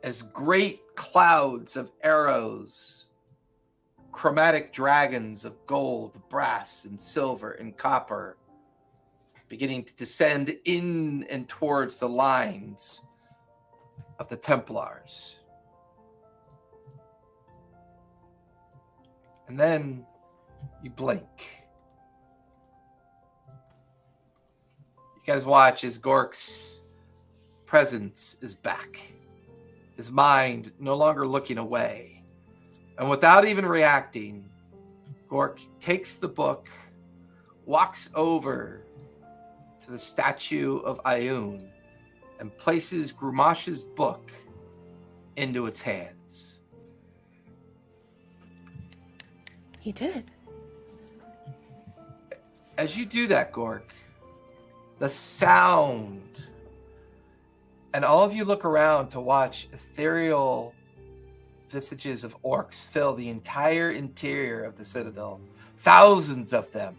[SPEAKER 1] as great clouds of arrows, chromatic dragons of gold, brass, and silver, and copper, beginning to descend in and towards the lines of the Templars. And then you blink. You guys watch as Gork's presence is back. His mind no longer looking away. And without even reacting, Gork takes the book, walks over to the statue of Ioun, and places Grumash's book into its hands.
[SPEAKER 3] He did.
[SPEAKER 1] As you do that, Gork, the sound, and all of you look around to watch ethereal visages of orcs fill the entire interior of the Citadel. Thousands of them.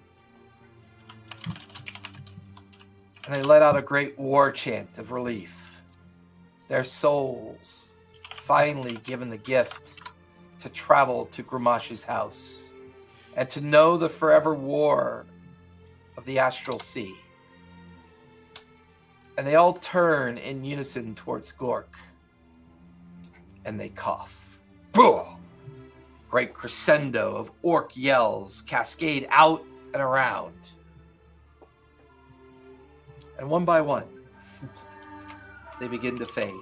[SPEAKER 1] And they let out a great war chant of relief. Their souls finally given the gift to travel to Grumash's house and to know the forever war of the Astral Sea. And they all turn in unison towards Gork. And they cough. Boo! Great crescendo of orc yells cascade out and around. And one by one, they begin to fade.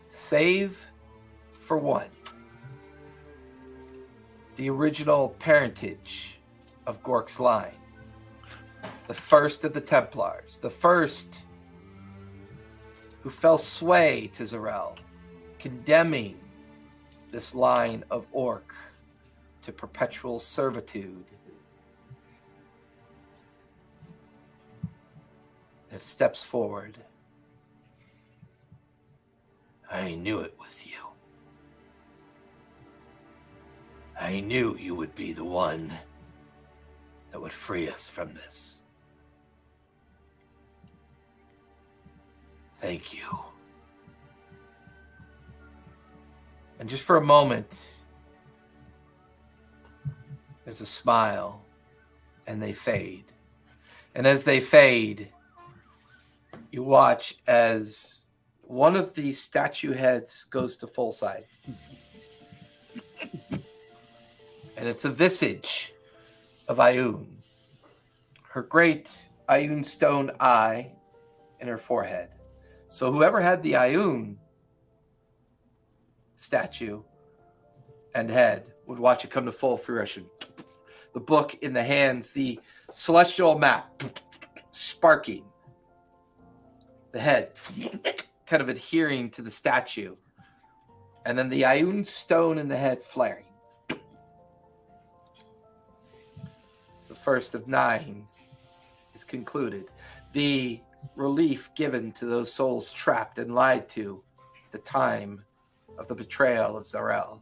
[SPEAKER 1] Save for one. The original parentage of Gork's line. The first of the Templars. The first who fell sway to Zarel, condemning this line of orc to perpetual servitude. It steps forward. I knew it was you. I knew you would be the one that would free us from this. Thank you. And just for a moment, there's a smile, and they fade. And as they fade, you watch as one of the statue heads goes to full sight. And it's a visage of Ioun. Her great Ioun stone eye in her forehead. So whoever had the Ioun statue and head would watch it come to full fruition. The book in the hands, the celestial map sparking, the head kind of adhering to the statue, and then the Ioun stone in the head flaring. It's the first of 9 is concluded. The relief given to those souls trapped and lied to at the time of the betrayal of Zarel.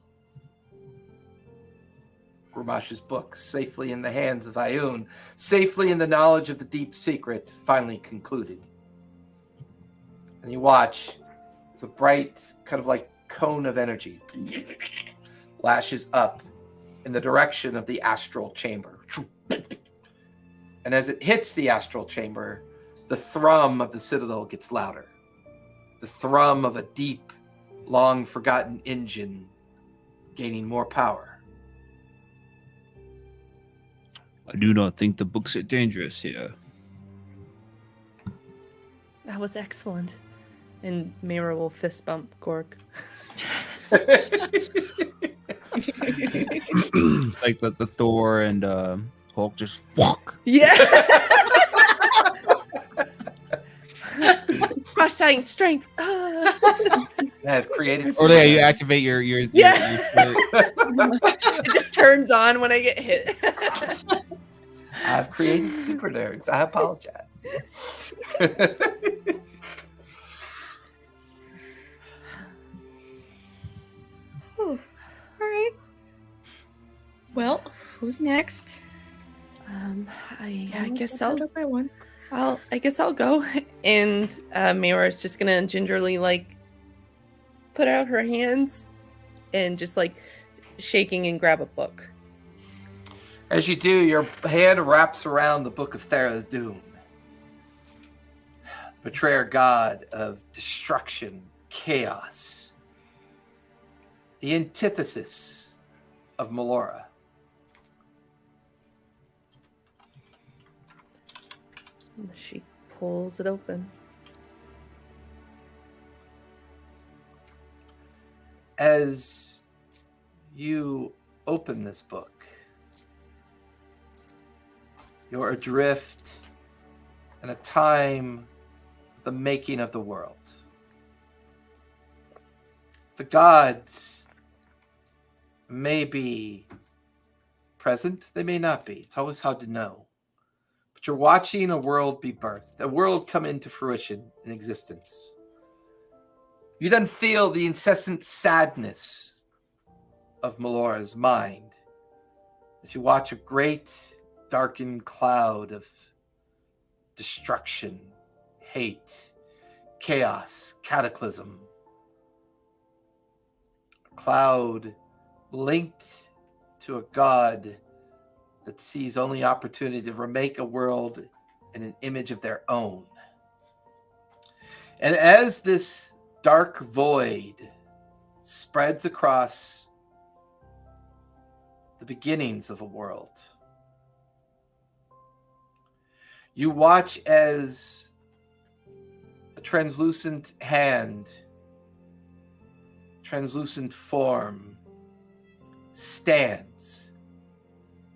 [SPEAKER 1] Grimash's book, safely in the hands of Ioun, safely in the knowledge of the deep secret, finally concluded. And you watch as a bright, kind of like cone of energy lashes up in the direction of the astral chamber. And as it hits the astral chamber, the thrum of the citadel gets louder. The thrum of a deep, long-forgotten engine gaining more power.
[SPEAKER 5] I do not think the books are dangerous here.
[SPEAKER 3] That was excellent. And Mira will fist bump Gork.
[SPEAKER 5] Like the Thor and Hulk just walk.
[SPEAKER 3] Yeah. Cross-tying strength.
[SPEAKER 1] I've created.
[SPEAKER 5] Or yeah, you activate your
[SPEAKER 3] Yeah. It just turns on when I get hit.
[SPEAKER 1] I've created super nerds. I apologize.
[SPEAKER 6] All right. Well, who's next?
[SPEAKER 3] I
[SPEAKER 6] Almost
[SPEAKER 3] guess
[SPEAKER 6] got up by one.
[SPEAKER 3] I guess I'll go. And Mira is just gonna gingerly like put out her hands and just like shaking and grab a book.
[SPEAKER 1] As you do, your hand wraps around the Book of Thera's Doom. Betrayer god of destruction, chaos. The antithesis of Melora.
[SPEAKER 3] She pulls it open.
[SPEAKER 1] As you open this book, you're adrift in a time of the making of the world. The gods may be present, they may not be. It's always hard to know. But you're watching a world be birthed, a world come into fruition in existence. You then feel the incessant sadness of Melora's mind as you watch a great darkened cloud of destruction, hate, chaos, cataclysm. A cloud linked to a god that sees only opportunity to remake a world in an image of their own. And as this dark void spreads across the beginnings of a world, you watch as a translucent hand, translucent form stands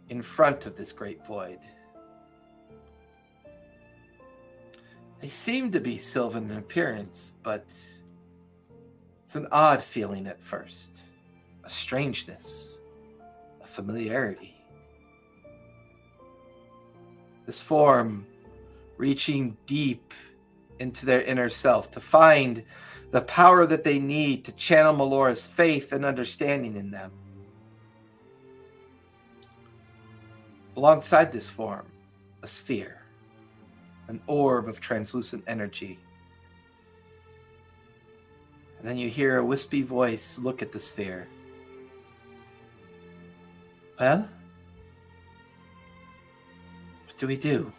[SPEAKER 1] in front of this great void. They seem to be sylvan in appearance, but it's an odd feeling at first. A strangeness, a familiarity. This form reaching deep into their inner self to find the power that they need to channel Melora's faith and understanding in them. Alongside this form, a sphere, an orb of translucent energy. And then you hear a wispy voice look at the sphere. Well, what do we do?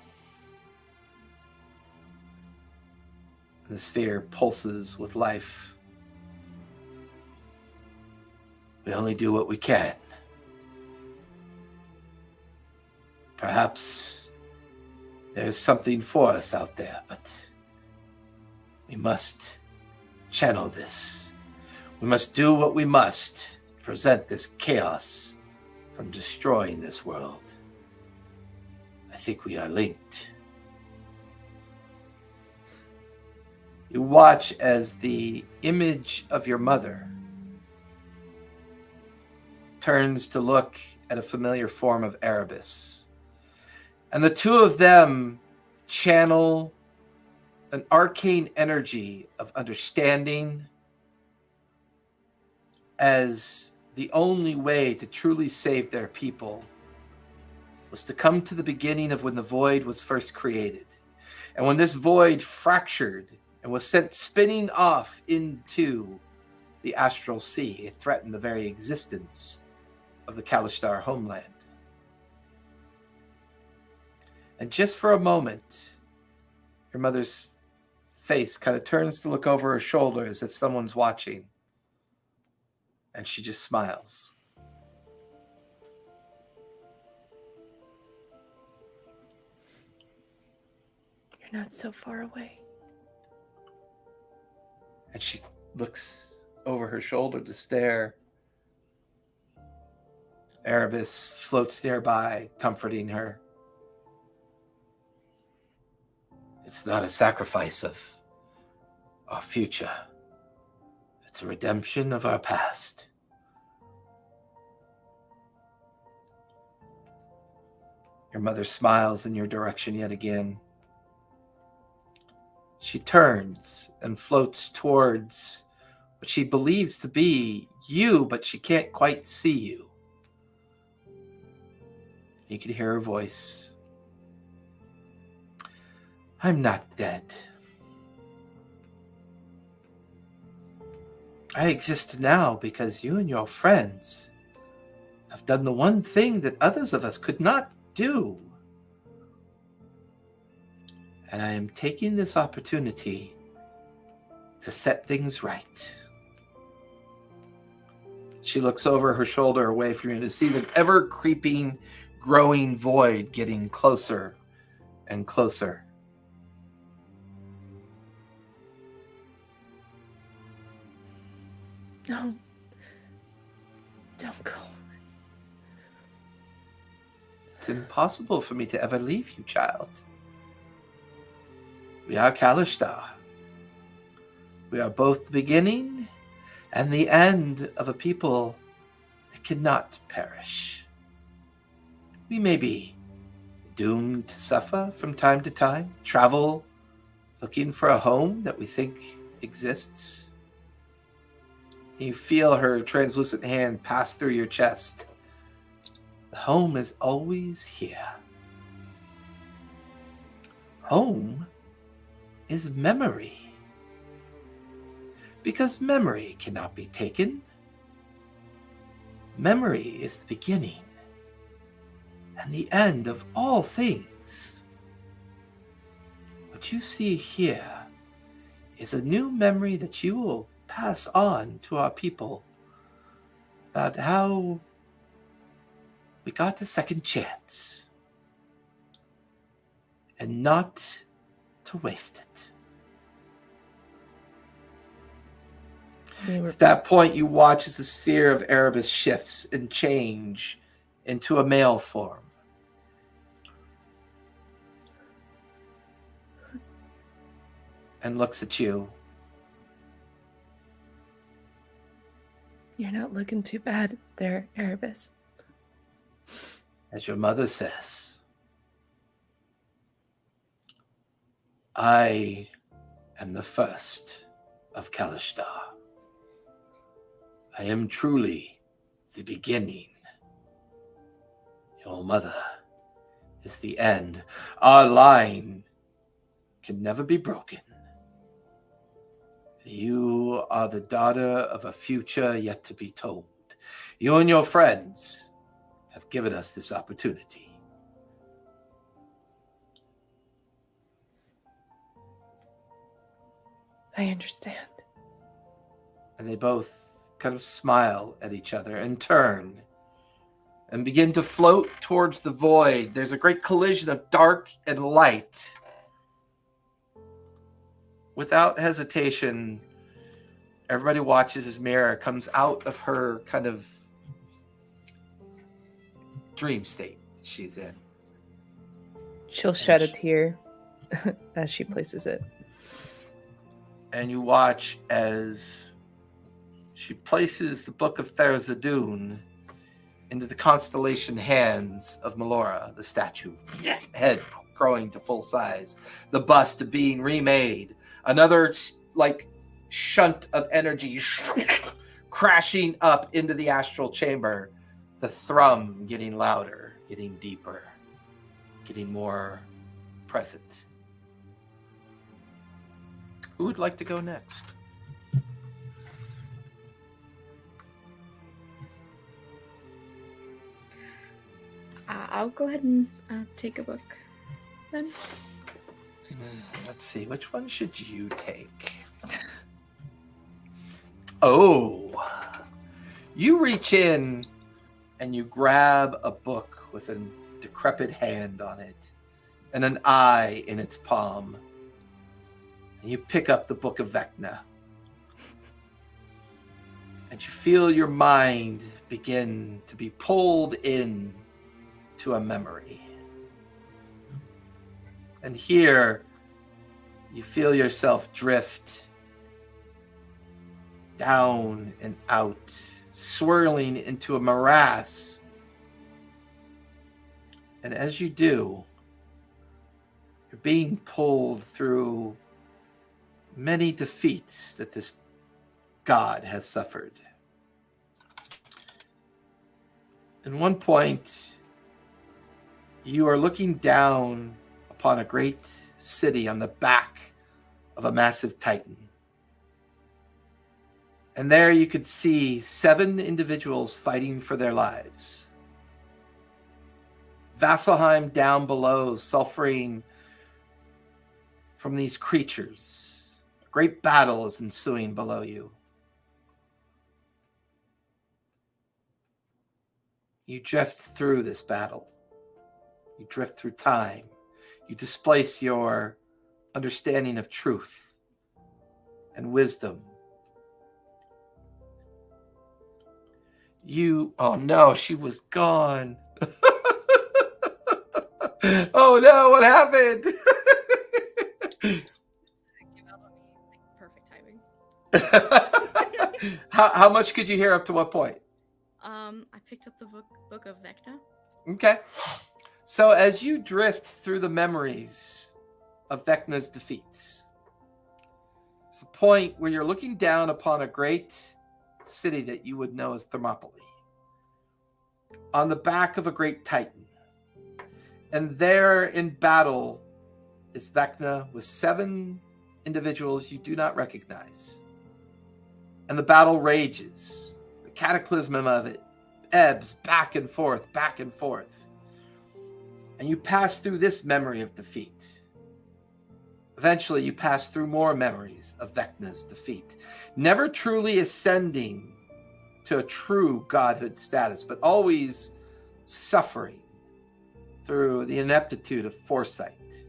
[SPEAKER 1] The sphere pulses with life. We only do what we can. Perhaps there's something for us out there, but We must channel this. We must do what we must to prevent this chaos from destroying this world. I think we are linked. You watch as the image of your mother turns to look at a familiar form of Erebus. And the two of them channel an arcane energy of understanding as the only way to truly save their people was to come to the beginning of when the void was first created. And when this void fractured and was sent spinning off into the astral sea, it threatened the very existence of the Kalishtar homeland. And just for a moment, your mother's face kind of turns to look over her shoulder as if someone's watching. And she just smiles.
[SPEAKER 3] You're not so far away.
[SPEAKER 1] And she looks over her shoulder to stare. Erebus floats nearby, comforting her. It's not a sacrifice of our future. It's a redemption of our past. Your mother smiles in your direction yet again. She turns and floats towards what she believes to be you, but she can't quite see you. You can hear her voice. I'm not dead. I exist now because you and your friends have done the one thing that others of us could not do. And I am taking this opportunity to set things right. She looks over her shoulder away from you to see the ever-creeping, growing void getting closer and closer.
[SPEAKER 3] No. Don't go.
[SPEAKER 1] It's impossible for me to ever leave you, child. We are Kalishtar. We are both the beginning and the end of a people that cannot perish. We may be doomed to suffer from time to time, travel looking for a home that we think exists. You feel her translucent hand pass through your chest. The home is always here. Home is memory. Because memory cannot be taken. Memory is the beginning and the end of all things. What you see here is a new memory that you will pass on to our people about how we got a second chance and not to waste it. At that point, you watch as the sphere of Erebus shifts and change into a male form. And looks at you.
[SPEAKER 3] You're not looking too bad there, Erebus.
[SPEAKER 1] As your mother says, I am the first of Kalishtar. I am truly the beginning. Your mother is the end. Our line can never be broken. You are the daughter of a future yet to be told. You and your friends have given us this opportunity.
[SPEAKER 3] I understand.
[SPEAKER 1] And they both kind of smile at each other and turn and begin to float towards the void. There's a great collision of dark and light. without hesitation, everybody watches as Mira comes out of her kind of dream state she's in.
[SPEAKER 3] She'll shed a tear as she places it.
[SPEAKER 1] And you watch as she places the Book of Therzadun into the constellation hands of Melora, the statue, head growing to full size, the bust being remade, another like shunt of energy crashing up into the astral chamber, the thrum getting louder, getting deeper, getting more present. Who would like to go next?
[SPEAKER 6] I'll go ahead and take a book then.
[SPEAKER 1] Let's see, which one should you take? Oh, you reach in and you grab a book with a decrepit hand on it and an eye in its palm. And you pick up the Book of Vecna. And you feel your mind begin to be pulled in to a memory. And here, you feel yourself drift down and out, swirling into a morass. And as you do, you're being pulled through many defeats that this god has suffered. At one point, you are looking down upon a great city on the back of a massive titan. And there you could see 7 individuals fighting for their lives. Vasselheim down below, suffering from these creatures. A great battle is ensuing below you. You drift through this battle. You drift through time. You displace your understanding of truth and wisdom. Oh no, she was gone. Oh no, what happened?
[SPEAKER 6] Perfect timing.
[SPEAKER 1] How much could you hear up to what point?
[SPEAKER 6] I picked up the book of Vecna.
[SPEAKER 1] Okay. So as you drift through the memories of Vecna's defeats, it's a point where you're looking down upon a great city that you would know as Thermopylae, on the back of a great titan. And there in battle is Vecna with 7 individuals you do not recognize. And the battle rages. The cataclysm of it ebbs back and forth, back and forth. And you pass through this memory of defeat. Eventually, you pass through more memories of Vecna's defeat. Never truly ascending to a true godhood status, but always suffering through the ineptitude of foresight,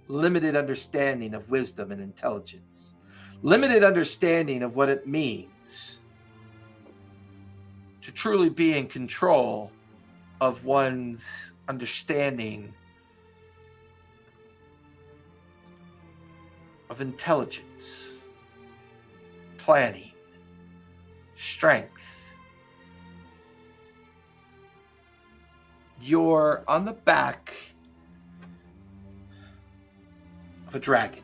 [SPEAKER 1] limited understanding of wisdom and intelligence, limited understanding of what it means to truly be in control of one's understanding of intelligence, planning, strength. You're on the back of a dragon,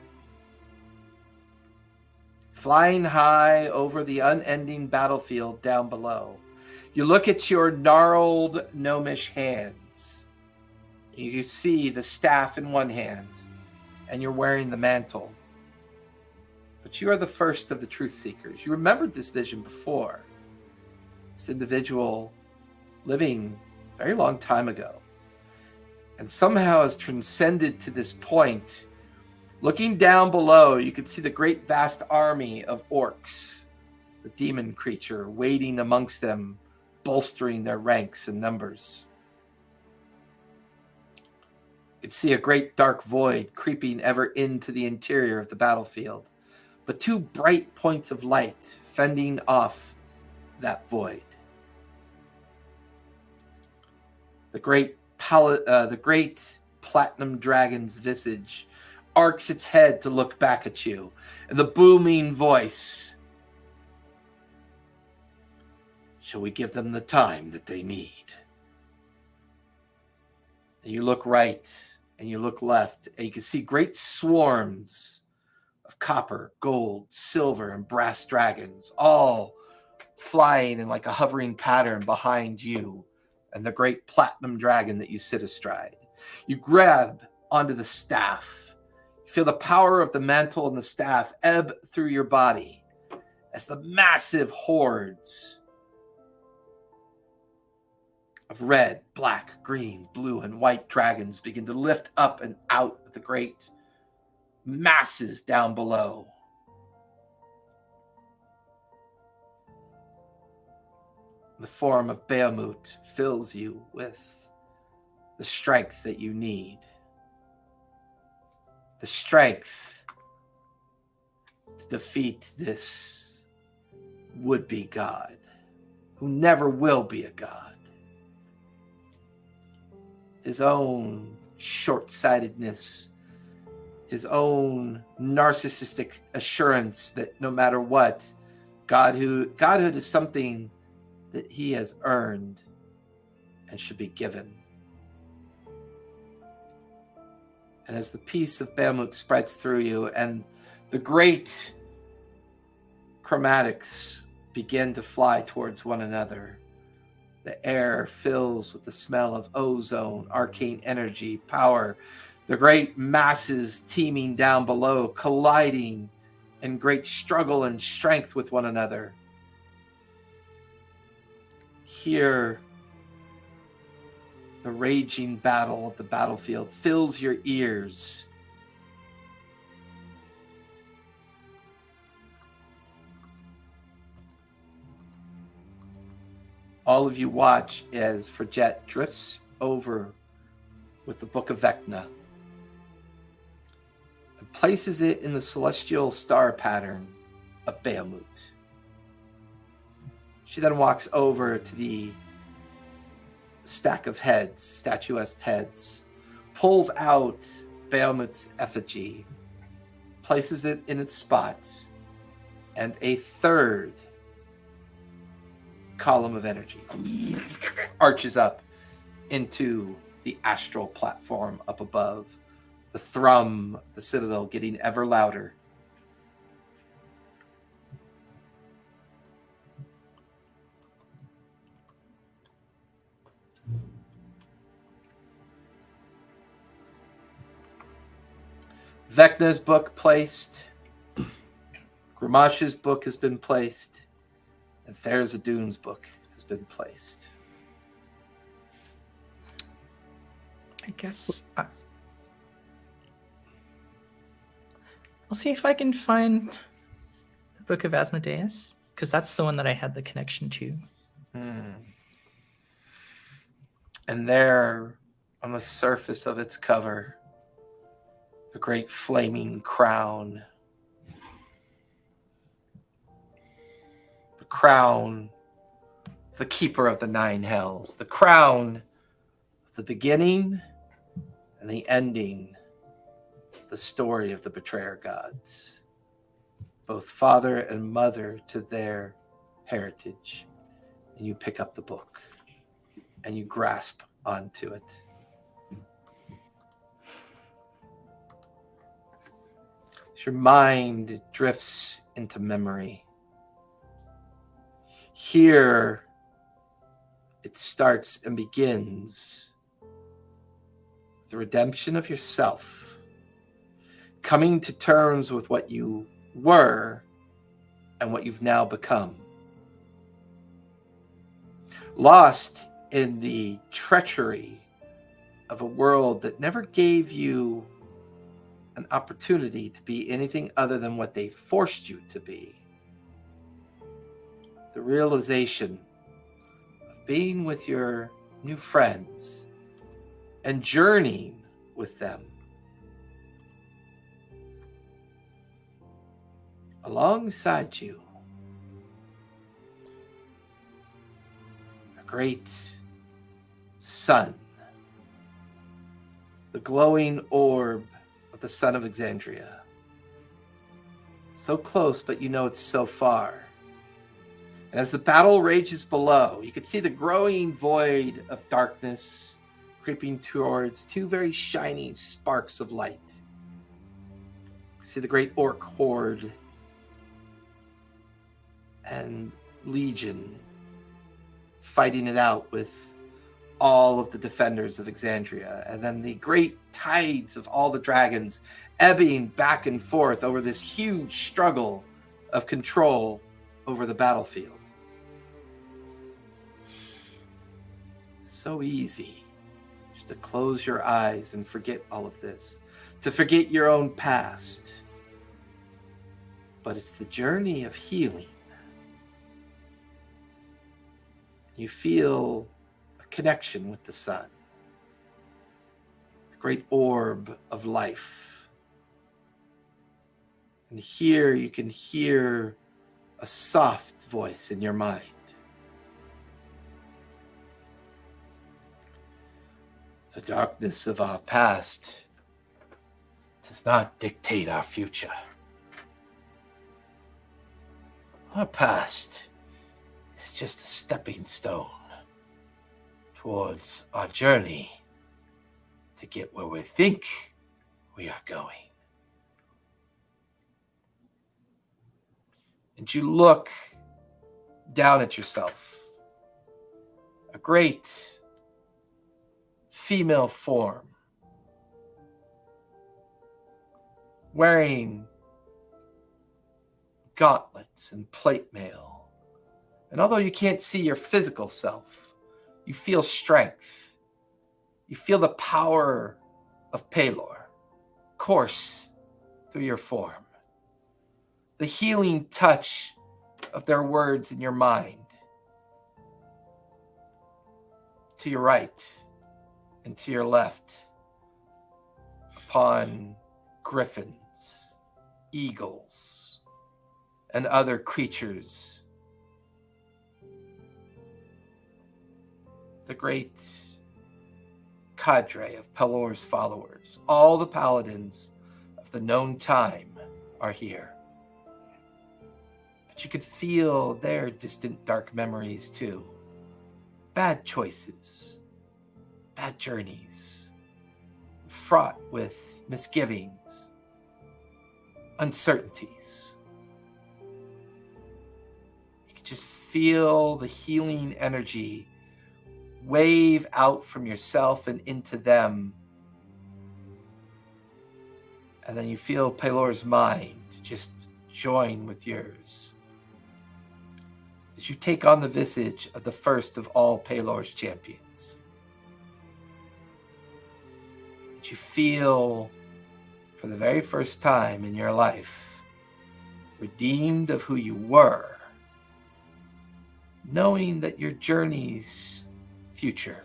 [SPEAKER 1] flying high over the unending battlefield down below. You look at your gnarled gnomish hands. You see the staff in one hand, and you're wearing the mantle. But you are the first of the truth seekers. You remembered this vision before. This individual living a very long time ago, and somehow has transcended to this point. Looking down below, you could see the great vast army of orcs, the demon creature waiting amongst them, bolstering their ranks and numbers. You could see a great dark void creeping ever into the interior of the battlefield. but two bright points of light fending off that void. The great platinum dragon's visage arcs its head to look back at you, and the booming voice: shall we give them the time that they need? And you look right and you look left, and you can see great swarms of copper, gold, silver, and brass dragons, all flying in like a hovering pattern behind you and the great platinum dragon that you sit astride. You grab onto the staff. You feel the power of the mantle and the staff ebb through your body as the massive hordes of red, black, green, blue, and white dragons begin to lift up and out of the great masses down below. The form of Bahamut fills you with the strength that you need. The strength to defeat this would-be god, who never will be a god. His own short-sightedness, his own narcissistic assurance that no matter what, godhood is something that he has earned and should be given. And as the peace of Bahamut spreads through you and the great chromatics begin to fly towards one another, the air fills with the smell of ozone, arcane energy, power, the great masses teeming down below, colliding in great struggle and strength with one another. Here, the raging battle of the battlefield fills your ears. All of you watch as Fridget drifts over with the Book of Vecna and places it in the celestial star pattern of Bahamut. She then walks over to the stack of heads, statuesque heads, pulls out Bahamut's effigy, places it in its spot, and a third column of energy arches up into the astral platform up above, the thrum of the citadel getting ever louder. Vecna's book placed, Grimash's book has been placed, and Therzadun's book has been placed.
[SPEAKER 2] I guess I'll see if I can find the Book of Asmodeus, because that's the one that I had the connection to.
[SPEAKER 1] And there, on the surface of its cover, a great flaming crown. The crown, the keeper of the nine hells. The crown, the beginning and the ending, the story of the betrayer gods. Both father and mother to their heritage. And you pick up the book and you grasp onto it. As your mind drifts into memory, here it starts and begins the redemption of yourself, coming to terms with what you were and what you've now become. Lost in the treachery of a world that never gave you an opportunity to be anything other than what they forced you to be. The realization of being with your new friends and journeying with them alongside you, a great sun, the glowing orb of the sun of Exandria. So close, but you know it's so far. And as the battle rages below, you can see the growing void of darkness creeping towards two very shiny sparks of light. You see the great orc horde and legion fighting it out with all of the defenders of Exandria, and then the great tides of all the dragons ebbing back and forth over this huge struggle of control over the battlefield. So easy just to close your eyes and forget all of this, to forget your own past. But it's the journey of healing. You feel a connection with the sun, the great orb of life. And here you can hear a soft voice in your mind. The darkness of our past does not dictate our future. Our past is just a stepping stone towards our journey to get where we think we are going. And you look down at yourself. A great female form wearing gauntlets and plate mail. And although you can't see your physical self, you feel strength. You feel the power of Pelor course through your form. The healing touch of their words in your mind. To your right and to your left, upon griffins, eagles, and other creatures. The great cadre of Pelor's followers, all the paladins of the known time, are here. But you could feel their distant dark memories too. Bad choices, bad journeys, fraught with misgivings, uncertainties. You could just feel the healing energy wave out from yourself and into them. And then you feel Pelor's mind just join with yours as you take on the visage of the first of all Pelor's champions. You feel, for the very first time in your life, redeemed of who you were, knowing that your journey's future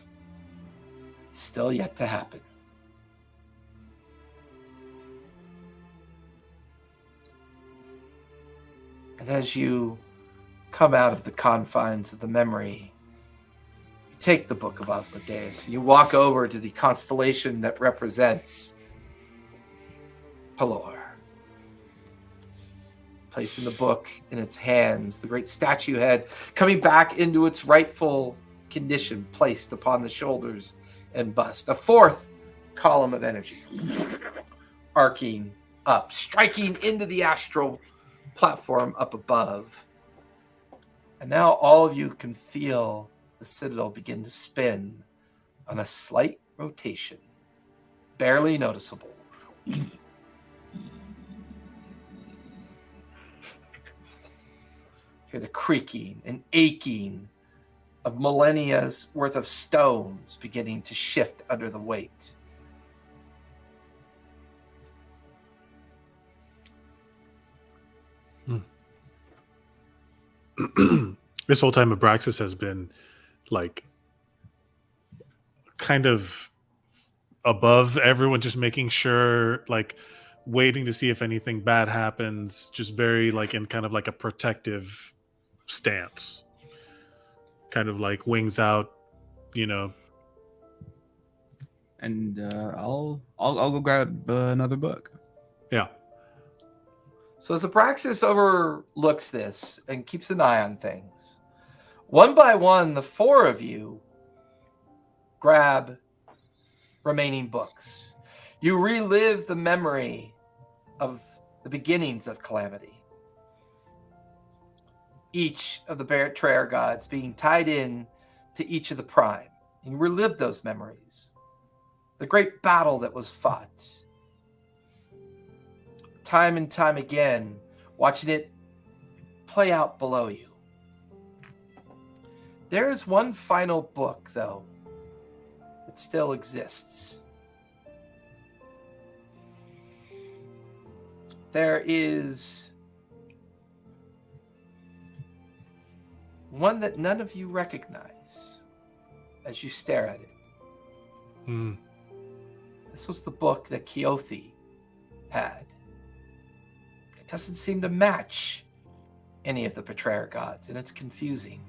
[SPEAKER 1] is still yet to happen. And as you come out of the confines of the memory, you take the Book of Asmodeus and you walk over to the constellation that represents Pelor. Placing the book in its hands, the great statue head coming back into its rightful condition, placed upon the shoulders and bust. A fourth column of energy arcing up, striking into the astral platform up above. And now all of you can feel the citadel begin to spin on a slight rotation, barely noticeable. Hear the creaking and aching of millennia's worth of stones beginning to shift under the weight.
[SPEAKER 4] This whole time Abraxas has been like kind of above everyone, just making sure like waiting to see if anything bad happens, just very like in kind of like a protective stance, kind of like wings out, you know.
[SPEAKER 5] And I'll go grab another book.
[SPEAKER 4] Yeah.
[SPEAKER 1] So as Abraxas overlooks this and keeps an eye on things, one by one, the four of you grab remaining books. You relive the memory of the beginnings of Calamity. Each of the betrayer gods being tied in to each of the prime. And you relive those memories. The great battle that was fought. Time and time again, watching it play out below you. There is one final book, though, that still exists. There is one that none of you recognize as you stare at it.
[SPEAKER 4] Mm.
[SPEAKER 1] This was the book that Ghelfi had. It doesn't seem to match any of the betrayer gods, and it's confusing.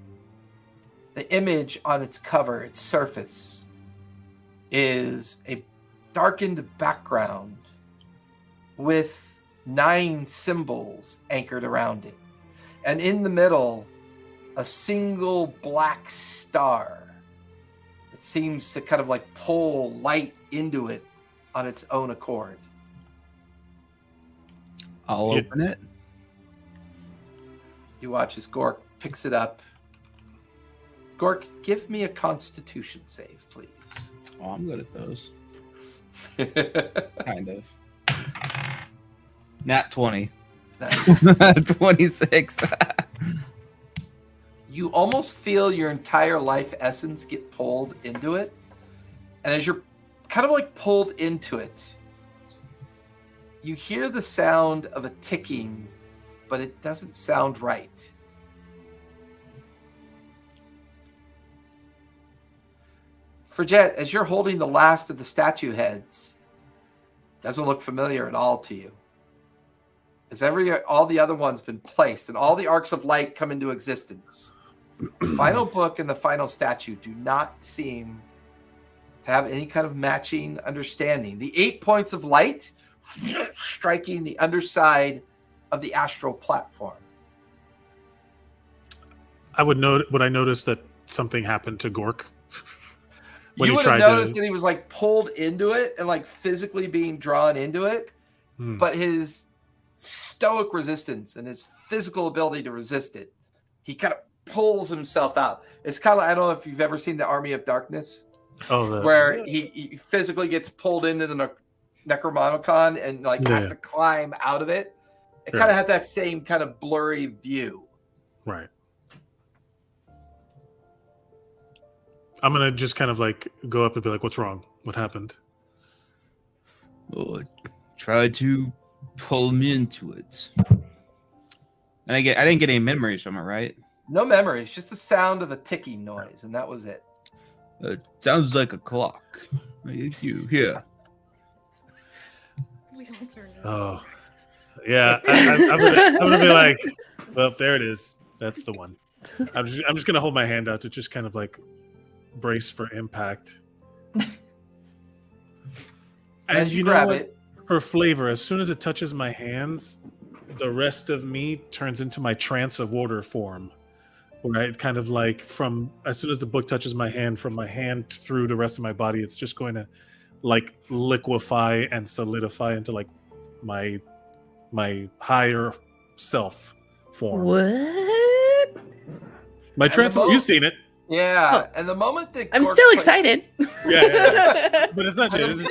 [SPEAKER 1] The image on its cover, its surface, is a darkened background with 9 symbols anchored around it. And in the middle, a single black star that seems to kind of like pull light into it on its own accord.
[SPEAKER 5] I'll open it.
[SPEAKER 1] You watch as Gork picks it up. Gork, give me a Constitution save, please.
[SPEAKER 5] Oh, I'm good at those. Kind of. Nat 20.
[SPEAKER 1] Nice.
[SPEAKER 5] 26.
[SPEAKER 1] You almost feel your entire life essence get pulled into it. And as you're kind of like pulled into it, you hear the sound of a ticking, but it doesn't sound right. Forget, as you're holding the last of the statue heads, doesn't look familiar at all to you. As all the other ones been placed and all the arcs of light come into existence. The final book and the final statue do not seem to have any kind of matching understanding. The 8 points of light striking the underside of the astral platform.
[SPEAKER 4] Would I notice that something happened to Gork?
[SPEAKER 1] You would have noticed that he was like pulled into it and like physically being drawn into it, but his stoic resistance and his physical ability to resist it, he kind of pulls himself out. It's kind of, I don't know if you've ever seen the Army of Darkness, where he physically gets pulled into the Necromonicon and like has to climb out of it. It kind of had that same kind of blurry view.
[SPEAKER 4] Right. I'm going to just kind of like go up and be like, what's wrong? What happened?
[SPEAKER 5] Well, tried to pull me into it. And I didn't get any memories from it, right?
[SPEAKER 1] No memories, just the sound of a ticking noise, and that was it.
[SPEAKER 5] It sounds like a clock. You here?
[SPEAKER 6] We all turned it
[SPEAKER 4] Oh, yeah. I'm gonna be like, well, there it is. That's the one. I'm just gonna hold my hand out to just kind of like brace for impact. And you know what?
[SPEAKER 1] it.
[SPEAKER 4] For flavor, as soon as it touches my hands, the rest of me turns into my trance of water form. Where I kind of like from as soon as the book touches my hand, from my hand through the rest of my body, it's just going to like liquefy and solidify into like my higher self form.
[SPEAKER 3] What?
[SPEAKER 4] My trance. You've seen it.
[SPEAKER 1] Yeah, and the moment that
[SPEAKER 3] I'm
[SPEAKER 1] Gork
[SPEAKER 3] still excited.
[SPEAKER 4] Yeah. But it's not good.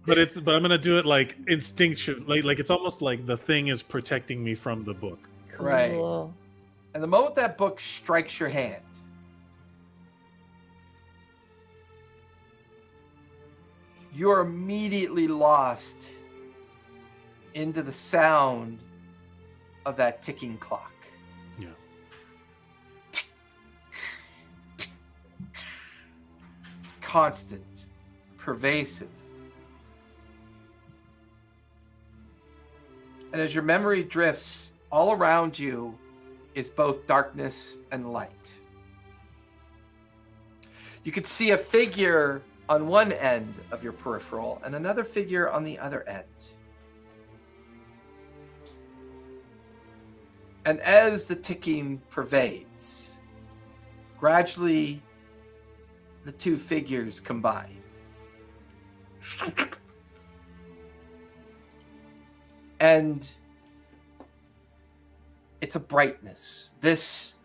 [SPEAKER 4] But I'm gonna do it like instinctual. Like it's almost like the thing is protecting me from the book.
[SPEAKER 1] Right.
[SPEAKER 3] Cool.
[SPEAKER 1] And the moment that book strikes your hand, you're immediately lost into the sound of that ticking clock.
[SPEAKER 4] Yeah.
[SPEAKER 1] Constant, pervasive. And as your memory drifts, all around you is both darkness and light. You could see a figure on one end of your peripheral and another figure on the other end. And as the ticking pervades, gradually the two figures combine. And it's a brightness. This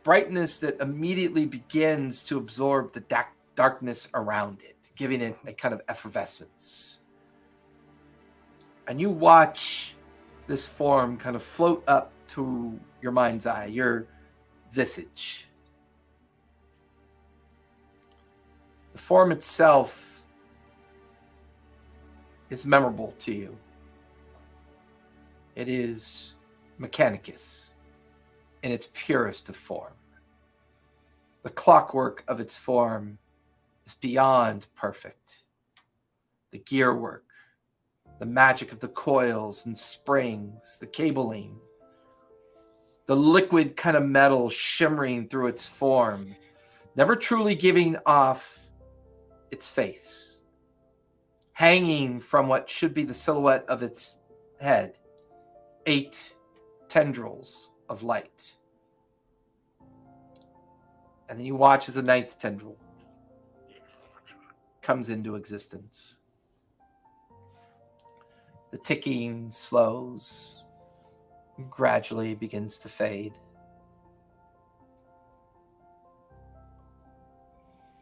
[SPEAKER 1] brightness that immediately begins to absorb the darkness around it, giving it a kind of effervescence. And you watch this form kind of float up to your mind's eye, your visage. The form itself is memorable to you. It is Mechanicus in its purest of form. The clockwork of its form is beyond perfect. The gearwork, the magic of the coils and springs, the cabling, the liquid kind of metal shimmering through its form, never truly giving off its face. Hanging from what should be the silhouette of its head, 8 tendrils of light. And then you watch as a 9th tendril comes into existence. The ticking slows, and gradually begins to fade.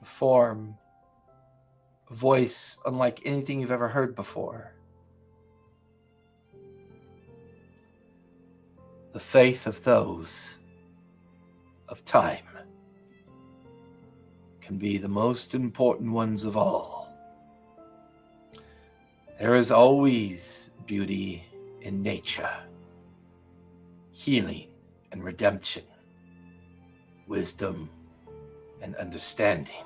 [SPEAKER 1] A form, a voice unlike anything you've ever heard before. The faith of those of time can be the most important ones of all. There is always beauty in nature, healing and redemption, wisdom and understanding,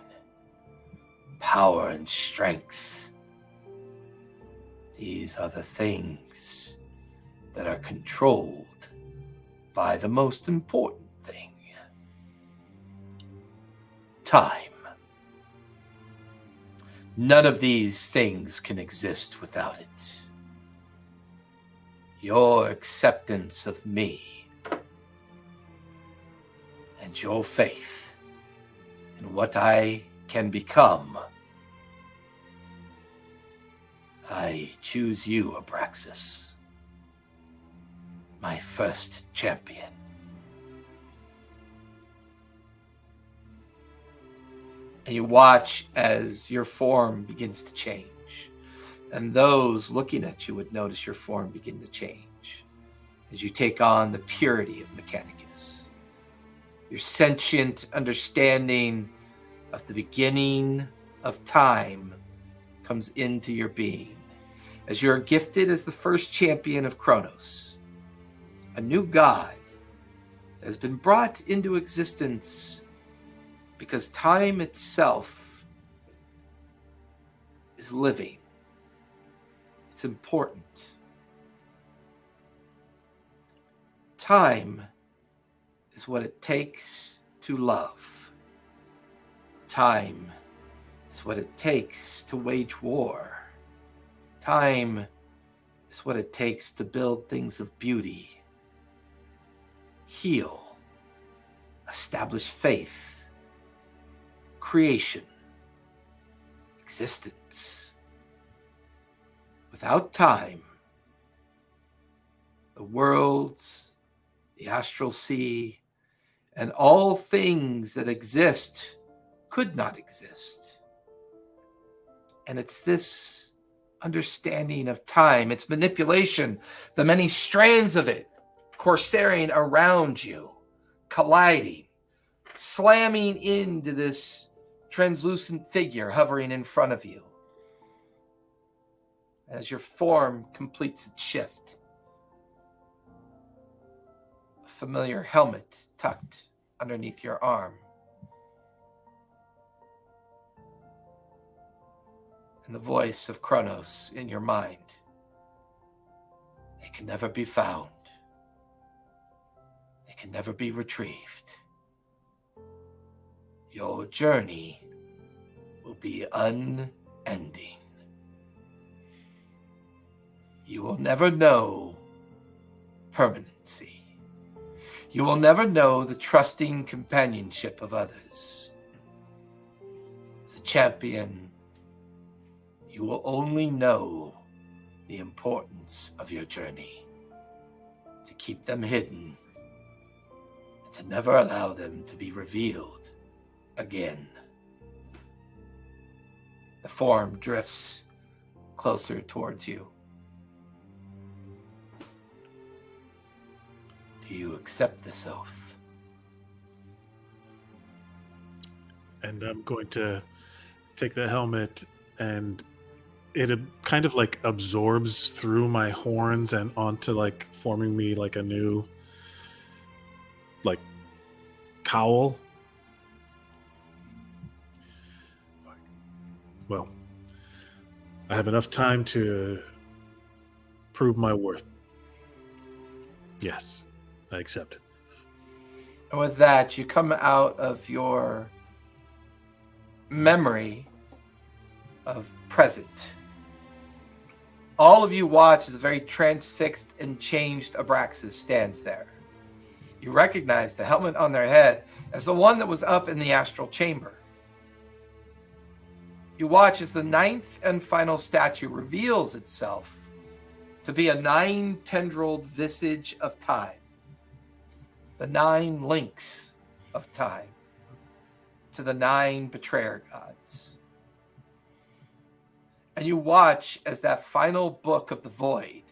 [SPEAKER 1] power and strength. These are the things that are controlled by the most important thing, time. None of these things can exist without it. Your acceptance of me and your faith in what I can become. I choose you, Abraxas, my first champion. And you watch as your form begins to change. And those looking at you would notice your form begin to change as you take on the purity of Mechanicus. Your sentient understanding of the beginning of time comes into your being as you're gifted as the first champion of Kronos, a new god that has been brought into existence because time itself is living. It's important. Time is what it takes to love. Time is what it takes to wage war. Time is what it takes to build things of beauty, heal, establish faith, creation, existence. Without time, the worlds, the astral sea, and all things that exist could not exist. And it's this understanding of time, its manipulation, the many strands of it, corsairing around you, colliding, slamming into this translucent figure hovering in front of you. As your form completes its shift, a familiar helmet tucked underneath your arm, and the voice of Kronos in your mind. can never be found. They can never be retrieved. Your journey will be unending. You will never know permanency. You will never know the trusting companionship of others. As a champion, you will only know the importance of your journey, to keep them hidden, and to never allow them to be revealed again. The form drifts closer towards you. Do you accept this oath?
[SPEAKER 4] And I'm going to take the helmet, and it kind of like absorbs through my horns and onto like forming me like a new like cowl. Well, I have enough time to prove my worth. Yes, I accept.
[SPEAKER 1] And with that, you come out of your memory of present. All of you watch as a very transfixed and changed Abraxas stands there. You recognize the helmet on their head as the one that was up in the astral chamber. You watch as the ninth and final statue reveals itself to be a 9-tendrilled visage of time. The 9 links of time to the 9 betrayer gods. And you watch as that final book of the void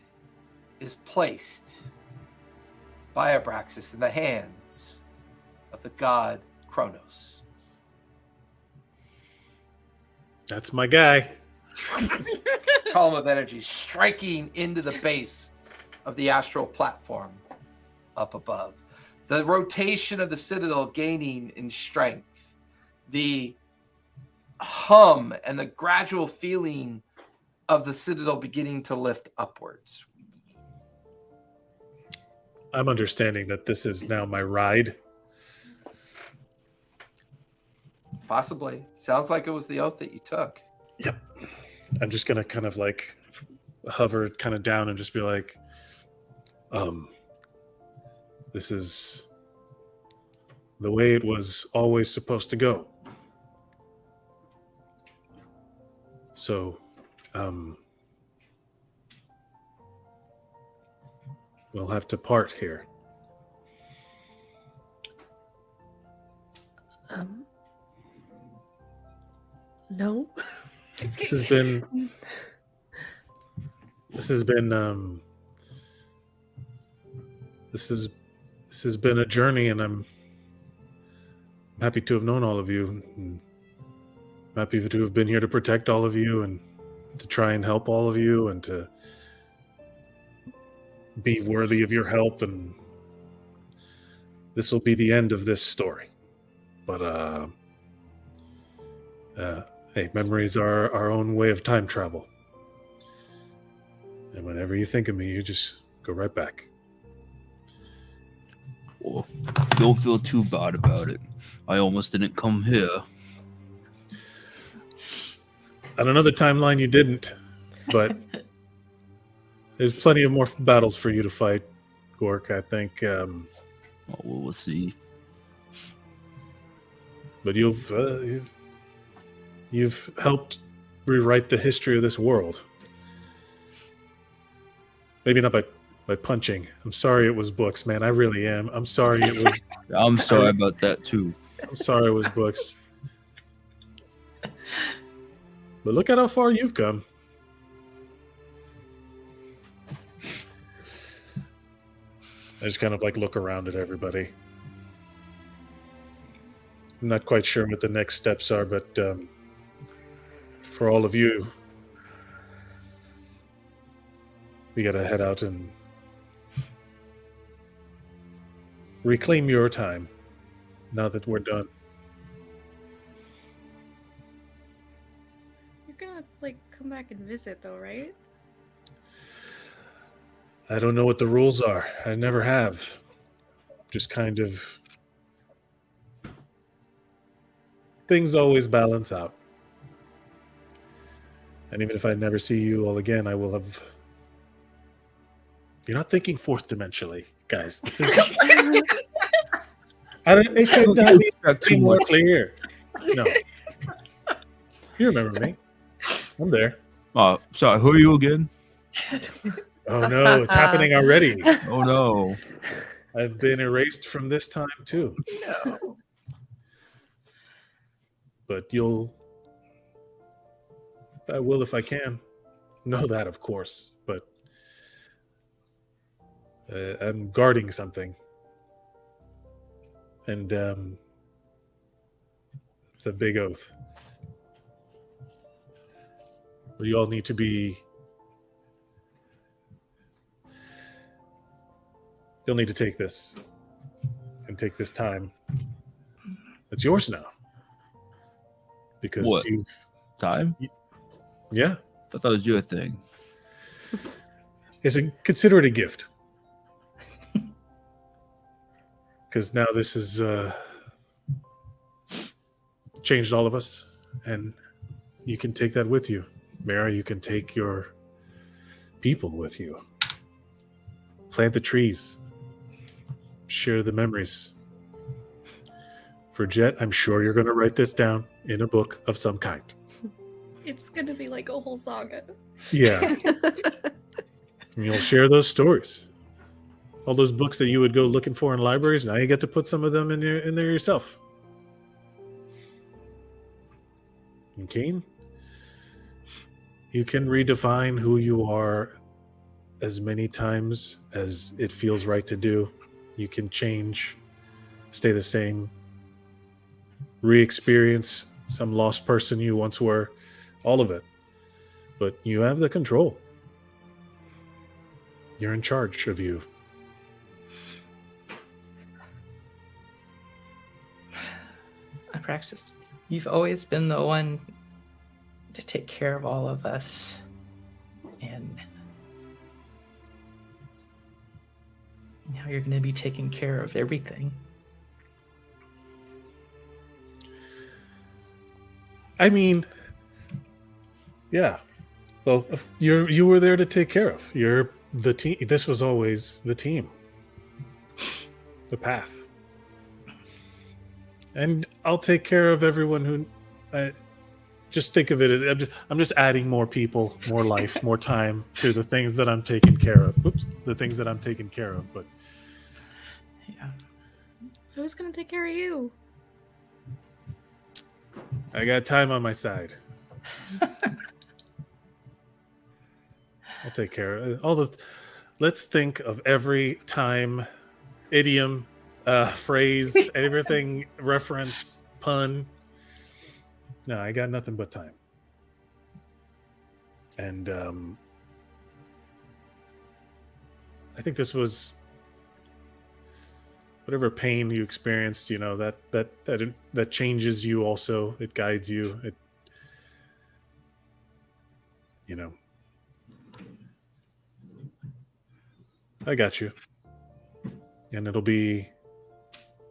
[SPEAKER 1] is placed by Abraxas in the hands of the god Kronos.
[SPEAKER 4] That's my guy.
[SPEAKER 1] Column of energy striking into the base of the astral platform up above. The rotation of the citadel gaining in strength. The hum and the gradual feeling of the citadel beginning to lift upwards.
[SPEAKER 4] I'm understanding that this is now my ride.
[SPEAKER 1] Possibly. Sounds like it was the oath that you took.
[SPEAKER 4] Yep. I'm just going to kind of like hover kind of down and just be like, this is the way it was always supposed to go. So, we'll have to part here.
[SPEAKER 3] No.
[SPEAKER 4] This has been a journey, and I'm happy to have known all of you. And I'm happy to have been here to protect all of you and to try and help all of you and to be worthy of your help. And this will be the end of this story. But hey, memories are our own way of time travel. And whenever you think of me, you just go right back.
[SPEAKER 5] Well, don't feel too bad about it. I almost didn't come here.
[SPEAKER 4] On another timeline, you didn't, but there's plenty of more battles for you to fight, Gork, I think.
[SPEAKER 5] Well, we'll see.
[SPEAKER 4] But you've helped rewrite the history of this world. Maybe not by punching. I'm sorry it was books, man. I really am. I'm sorry it was...
[SPEAKER 5] I'm sorry about that, too.
[SPEAKER 4] I'm sorry it was books. But look at how far you've come. I just kind of like look around at everybody. I'm not quite sure what the next steps are, but for all of you, we gotta head out and reclaim your time now that we're done.
[SPEAKER 6] You're gonna, like, come back and visit, though, right?
[SPEAKER 4] I don't know what the rules are. I never have. Just kind of things always balance out. And even if I never see you all again, I will have. You're not thinking fourth dimensionally, guys. This is. It could not be more clear. No. You remember me. I'm there.
[SPEAKER 5] Oh, sorry. Who are you again?
[SPEAKER 4] Oh no, it's happening already.
[SPEAKER 5] Oh no.
[SPEAKER 4] I've been erased from this time too.
[SPEAKER 2] No.
[SPEAKER 4] But I will if I can. Know that, of course. But I'm guarding something. And it's a big oath. But you all need to be... You'll need to take this. And take this time. It's yours now. Because
[SPEAKER 5] What?
[SPEAKER 4] you've...
[SPEAKER 5] Time?
[SPEAKER 4] Yeah.
[SPEAKER 5] I thought that was your thing.
[SPEAKER 4] Consider it a gift. Because now this has changed all of us. And you can take that with you. Mara, you can take your people with you. Plant the trees. Share the memories. For Jet, I'm sure you're going to write this down in a book of some kind.
[SPEAKER 6] It's gonna be like a whole saga.
[SPEAKER 4] Yeah. And you'll share those stories. All those books that you would go looking for in libraries, now you get to put some of them in there yourself. And Kane, you can redefine who you are as many times as it feels right to do. You can change, stay the same, re-experience some lost person you once were, all of it. But you have the control. You're in charge of you.
[SPEAKER 2] Praxis, you've always been the one to take care of all of us, and now you're going to be taking care of everything.
[SPEAKER 4] I mean, yeah. Well, you were there to take care of. You're the team. This was always the team. The path. And I'll take care of everyone who... just think of it as... I'm just adding more people, more life, more time to the things that I'm taking care of. Oops. The things that I'm taking care of, but...
[SPEAKER 2] Yeah.
[SPEAKER 6] Who's gonna take care of you?
[SPEAKER 4] I got time on my side. I'll take care of all the... Let's think of every time, idiom, phrase, everything, reference, pun. No, I got nothing but time. And I think this was whatever pain you experienced, you know, that changes you also. It guides you. It, you know, I got you. And it'll be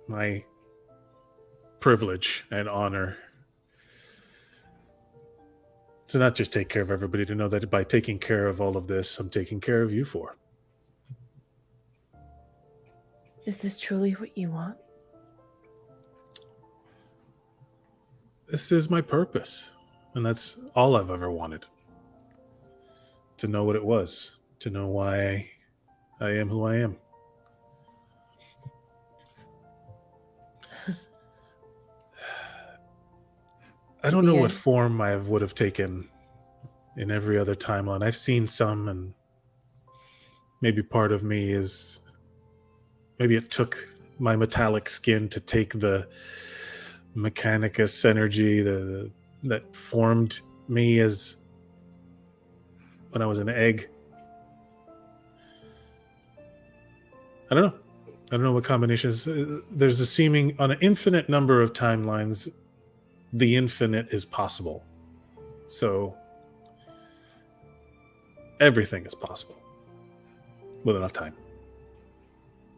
[SPEAKER 4] my privilege and honor to not just take care of everybody, to know that by taking care of all of this, I'm taking care of you for.
[SPEAKER 3] Is this truly what you want?
[SPEAKER 4] This is my purpose. And that's all I've ever wanted. To know what it was. To know why I am who I am. I don't know what form I would have taken in every other timeline. I've seen some, and maybe part of me is... Maybe it took my metallic skin to take the Mechanicus energy that formed me as when I was an egg. I don't know. I don't know what combinations. There's a seeming, on an infinite number of timelines, the infinite is possible. So everything is possible. with enough time.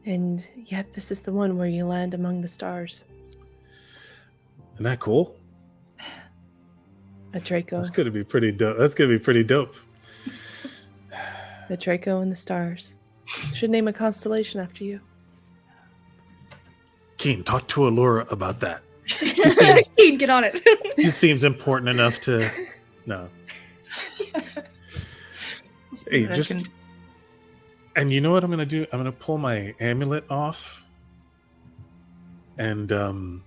[SPEAKER 3] And yet, this is the one where you land among the stars.
[SPEAKER 4] Isn't that cool?
[SPEAKER 3] A Draco.
[SPEAKER 4] That's gonna be pretty dope. That's gonna be pretty dope.
[SPEAKER 3] The Draco and the stars. Should name a constellation after you.
[SPEAKER 4] Keen, talk to Allura about that. He seems,
[SPEAKER 6] Keen, get on it.
[SPEAKER 4] he seems important enough to. No. Hey, just. And you know what I'm gonna do? I'm gonna pull my amulet off, and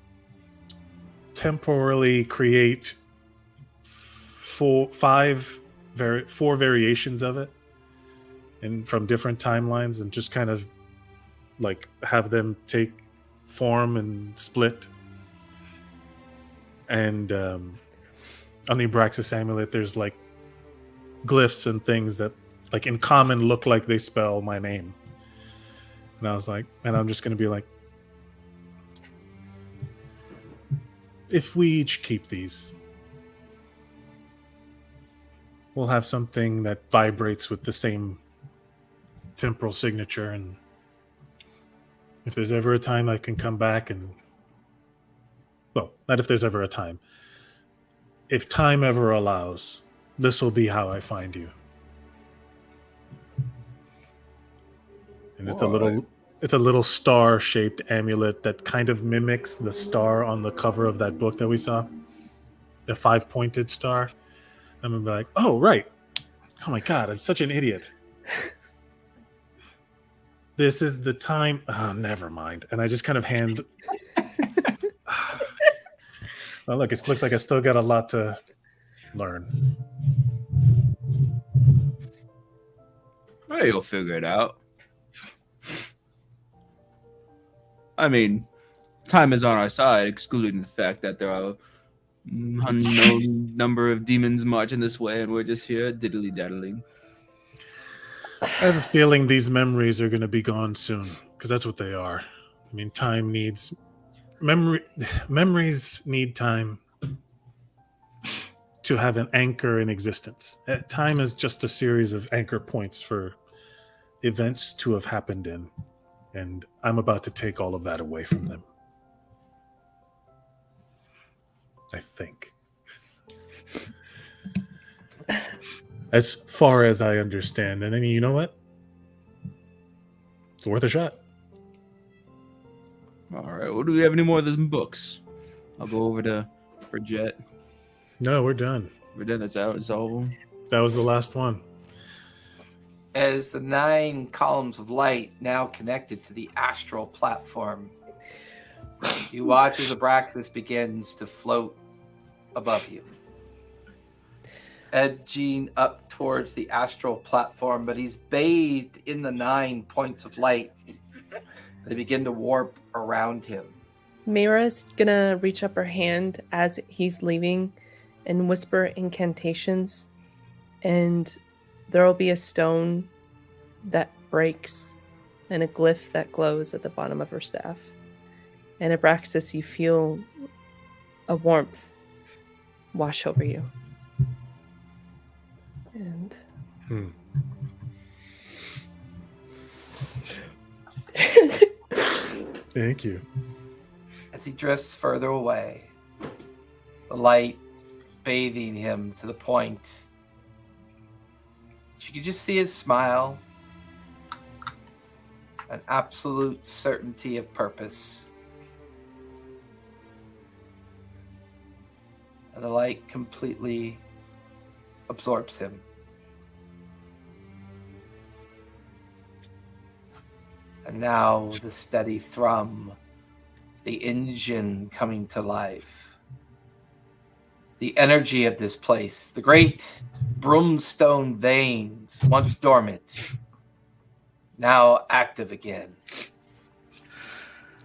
[SPEAKER 4] temporarily create four variations of it, and from different timelines, and just kind of like have them take form and split. And on the Abraxas amulet, there's like glyphs and things that, like, in common look like they spell my name. And I was like, and I'm just going to be like, if we each keep these, we'll have something that vibrates with the same temporal signature. And if there's ever a time I can come back and, well, not if there's ever a time. If time ever allows, this will be how I find you. And it's a little star-shaped amulet that kind of mimics the star on the cover of that book that we saw. The 5-pointed star. I'm gonna be like, oh right. Oh my god, I'm such an idiot. This is the time. Oh, never mind. And I just kind of hand. Well, look, it looks like I still got a lot to learn.
[SPEAKER 5] Well, you'll figure it out. I mean, time is on our side, excluding the fact that there are unknown number of demons marching this way, and we're just here diddly-daddling.
[SPEAKER 4] I have a feeling these memories are going to be gone soon, because that's what they are. I mean, time needs... Memories need time to have an anchor in existence. Time is just a series of anchor points for events to have happened in. And I'm about to take all of that away from them. I think. As far as I understand. And I mean, you know what? It's worth a shot.
[SPEAKER 5] All right. Well, do we have any more of those books? I'll go over to Jet.
[SPEAKER 4] No, we're done.
[SPEAKER 5] We're done. That's out. It's all of them.
[SPEAKER 4] That was the last one.
[SPEAKER 1] As the 9 columns of light now connected to the astral platform, you watch as Abraxas begins to float above you, edging up towards the astral platform, but he's bathed in the 9 points of light. They begin to warp around him.
[SPEAKER 3] Mira's gonna reach up her hand as he's leaving and whisper incantations, and there will be a stone that breaks and a glyph that glows at the bottom of her staff. And Abraxas, you feel a warmth wash over you. And
[SPEAKER 4] Thank you.
[SPEAKER 1] As he drifts further away, the light bathing him to the point you could just see his smile, an absolute certainty of purpose. And the light completely absorbs him. And now the steady thrum, the engine coming to life. The energy of this place, the great brimstone veins, once dormant, now active again.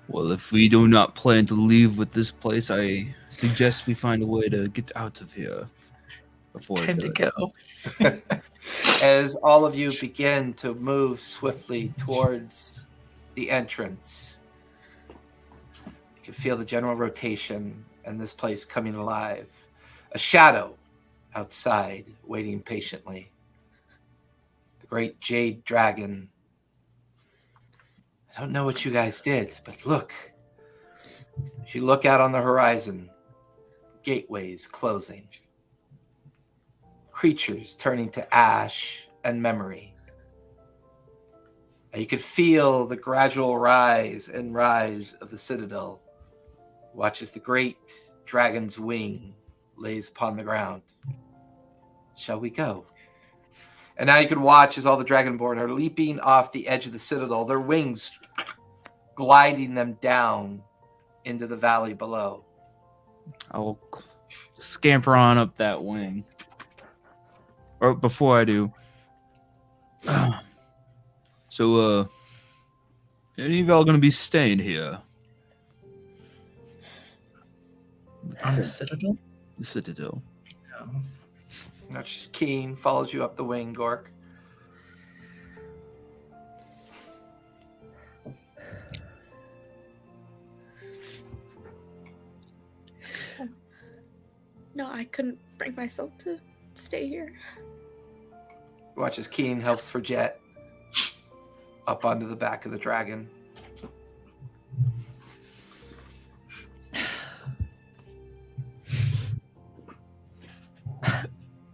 [SPEAKER 5] Well, if we do not plan to leave with this place, I suggest we find a way to get out of here before
[SPEAKER 2] Time to go.
[SPEAKER 1] As all of you begin to move swiftly towards the entrance, you can feel the general rotation and this place coming alive. A shadow outside, waiting patiently. The great jade dragon I don't know what you guys did, but look. As you look out on the horizon, gateways closing. Creatures turning to ash and memory. And you could feel the gradual rise of the citadel. Watch as the great dragon's wing lays upon the ground. Shall we go? And now you can watch as all the dragonborn are leaping off the edge of the citadel, their wings gliding them down into the valley below.
[SPEAKER 5] I will scamper on up that wing. Or before I do. So, any of y'all gonna be staying here?
[SPEAKER 2] On the Citadel?
[SPEAKER 5] The Citadel.
[SPEAKER 2] No.
[SPEAKER 1] Now she's keen, follows you up the wing, Gork.
[SPEAKER 6] No, I couldn't bring myself to stay here.
[SPEAKER 1] Watch as Keen helps for Jet up onto the back of the dragon.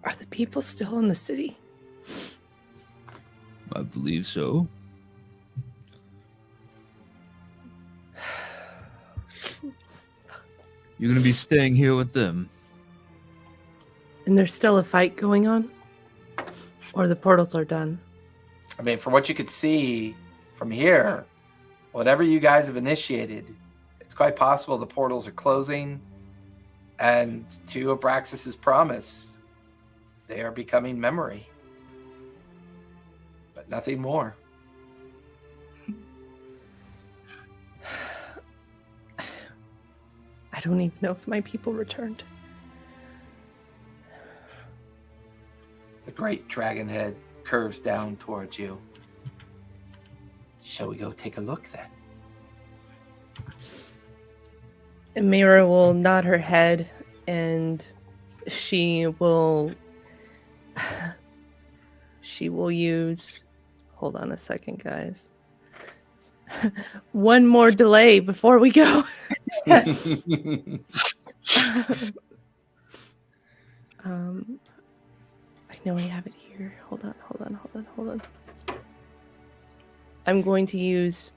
[SPEAKER 3] Are the people still in the city?
[SPEAKER 5] I believe so. You're gonna be staying here with them.
[SPEAKER 3] And there's still a fight going on? Or the portals are done?
[SPEAKER 1] I mean, from what you could see from here, whatever you guys have initiated, it's quite possible the portals are closing. And to Abraxas's promise, they are becoming memory. But nothing more.
[SPEAKER 3] I don't even know if my people returned.
[SPEAKER 1] The great dragon head curves down towards you. Shall we go take a look then?
[SPEAKER 3] And Mira will nod her head and she will use, hold on a second, guys. One more delay before we go. I know I have it here. Hold on. I'm going to use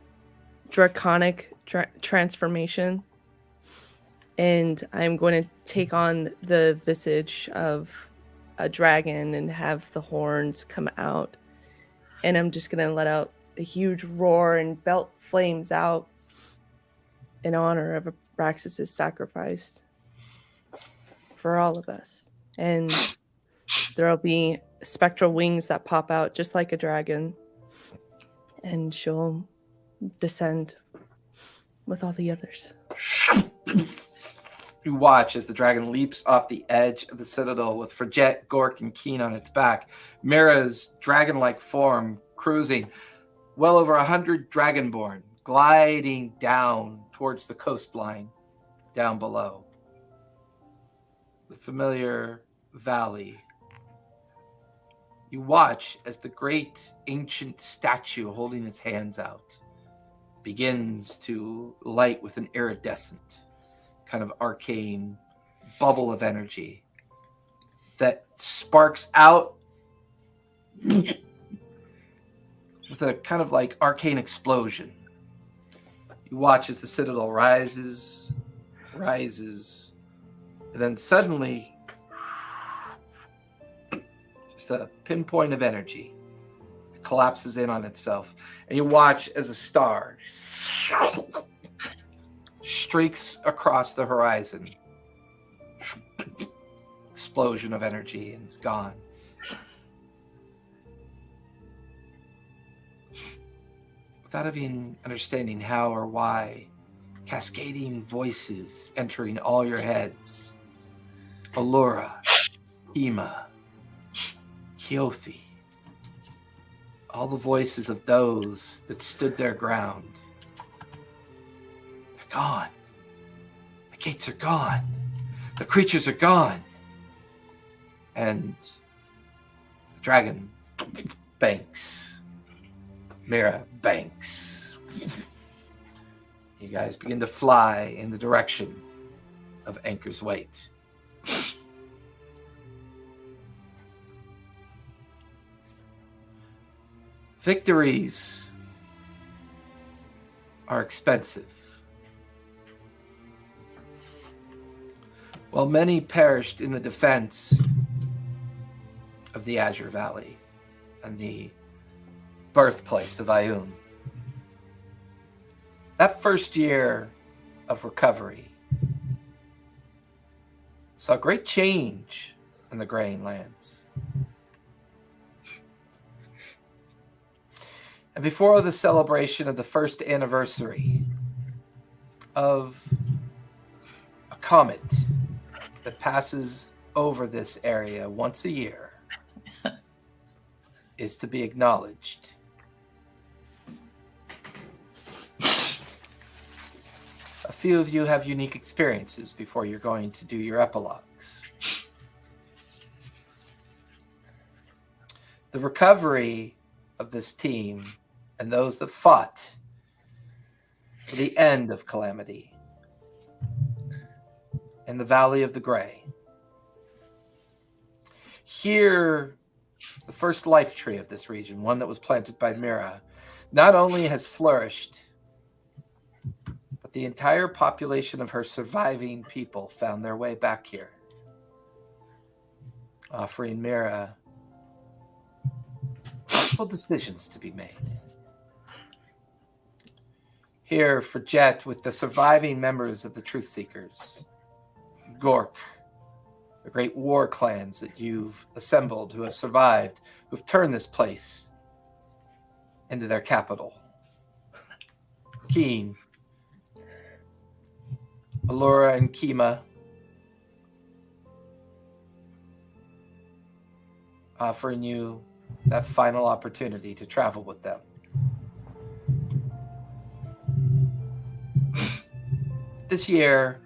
[SPEAKER 3] draconic transformation, and I'm going to take on the visage of a dragon and have the horns come out, and I'm just going to let out a huge roar and belt flames out in honor of Abraxas's sacrifice for all of us. And there'll be spectral wings that pop out just like a dragon, and she'll descend with all the others.
[SPEAKER 1] You watch as the dragon leaps off the edge of the citadel with Fridget, Gork, and Keen on its back. Mira's dragon-like form cruising. Well over 100 dragonborn gliding down towards the coastline down below. The familiar valley. You watch as the great ancient statue holding its hands out begins to light with an iridescent, kind of arcane bubble of energy that sparks out with a kind of like arcane explosion. You watch as the citadel rises, and then suddenly just a pinpoint of energy collapses in on itself. And you watch as a star streaks across the horizon. Explosion of energy, and it's gone. Without even understanding how or why, cascading voices entering all your heads. Allura, Hema, Ghelfi. All the voices of those that stood their ground. They're gone. The gates are gone. The creatures are gone. And the dragon banks. Mira banks. You guys begin to fly in the direction of Anchor's Weight. Victories are expensive. While many perished in the defense of the Azure Valley and the birthplace of Ioun, that first year of recovery saw great change in the Greying Lands. And before the celebration of the first anniversary of a comet that passes over this area once a year is to be acknowledged. A few of you have unique experiences before you're going to do your epilogues. The recovery of this team and those that fought for the end of Calamity in the Valley of the Grey. Here, the first life tree of this region, one that was planted by Mira, not only has flourished, but the entire population of her surviving people found their way back here, offering Mira multiple decisions to be made. Here for Jet with the surviving members of the Truth Seekers, Gork, the great war clans that you've assembled, who have survived, who've turned this place into their capital. Keen, Allura and Kima, offering you that final opportunity to travel with them. This year